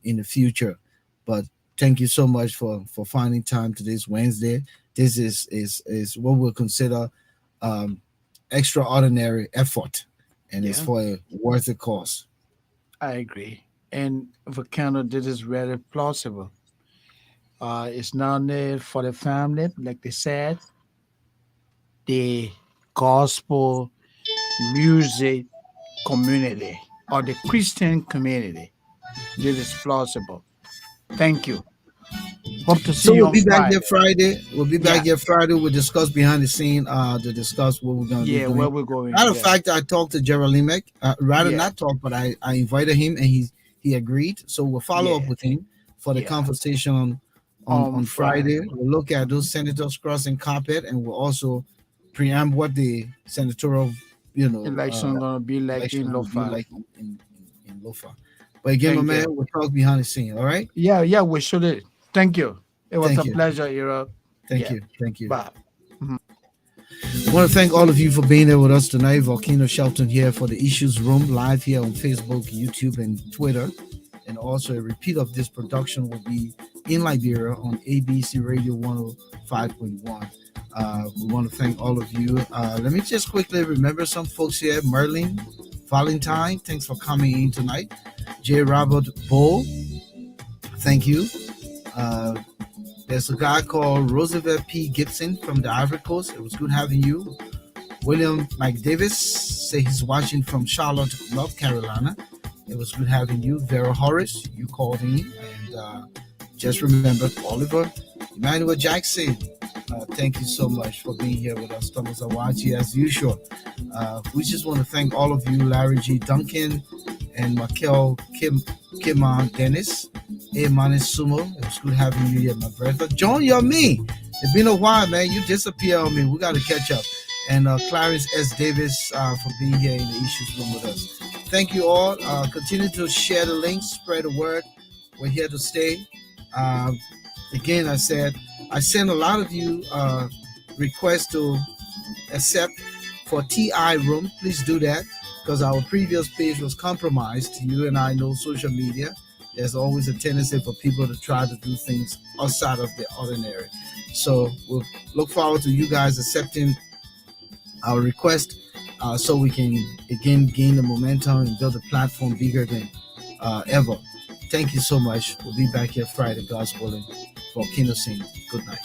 in the future. But thank you so much for finding time today's Wednesday. This is what we'll consider extraordinary effort, and it's for a worthy cause. I agree. And Volcano, this is very plausible. It's not only for the family, like they said, the gospel music community or the Christian community. This is plausible. Thank you. Hope to see you we'll be back Friday. here Friday. We'll be back here Friday. We'll discuss behind the scene to discuss what we're going to be doing. Where we're going. Matter of fact, I talked to Gerald Limek. Not talk, but I invited him, and he agreed. So we'll follow up with him for the conversation on Friday. We'll look at those senators crossing carpet, and we'll also preamble what the senatorial election gonna be like in Lofa. In Lofa. But again, my man, we'll talk behind the scene. All right? Yeah, we should. Thank you. It was a pleasure, Europe. Thank you. Bye. I want to thank all of you for being there with us tonight. Volcano Shelton here for the Issues Room, live here on Facebook, YouTube, and Twitter. And also a repeat of this production will be in Liberia on ABC Radio 105.1. We want to thank all of you. Let me just quickly remember some folks here. Merlin, Valentine, thanks for coming in tonight. J. Robert Bull, thank you. There's a guy called Roosevelt P. Gibson from the Ivory Coast. It was good having you. William Mike Davis say he's watching from Charlotte, North Carolina. It was good having you. Vera Horace, you called in. And just remember, Oliver Emmanuel Jackson, thank you so much for being here with us. Thomas Awaji, as usual. We just want to thank all of you, Larry G. Duncan and Michael Kimon Dennis. Hey, Manis Sumo, it was good having you here, my brother. John, you're me. It's been a while, man. You disappear on me. We got to catch up. And Clarence S. Davis for being here in the Issues Room with us. Thank you all. Continue to share the links, spread the word. We're here to stay. Again, I sent a lot of you requests to accept for TI Room. Please do that because our previous page was compromised. You and I know social media. There's always a tendency for people to try to do things outside of the ordinary. So we'll look forward to you guys accepting our request so we can again gain the momentum and build a platform bigger than ever. Thank you so much. We'll be back here Friday, God's willing, for Kino Sing. Good night.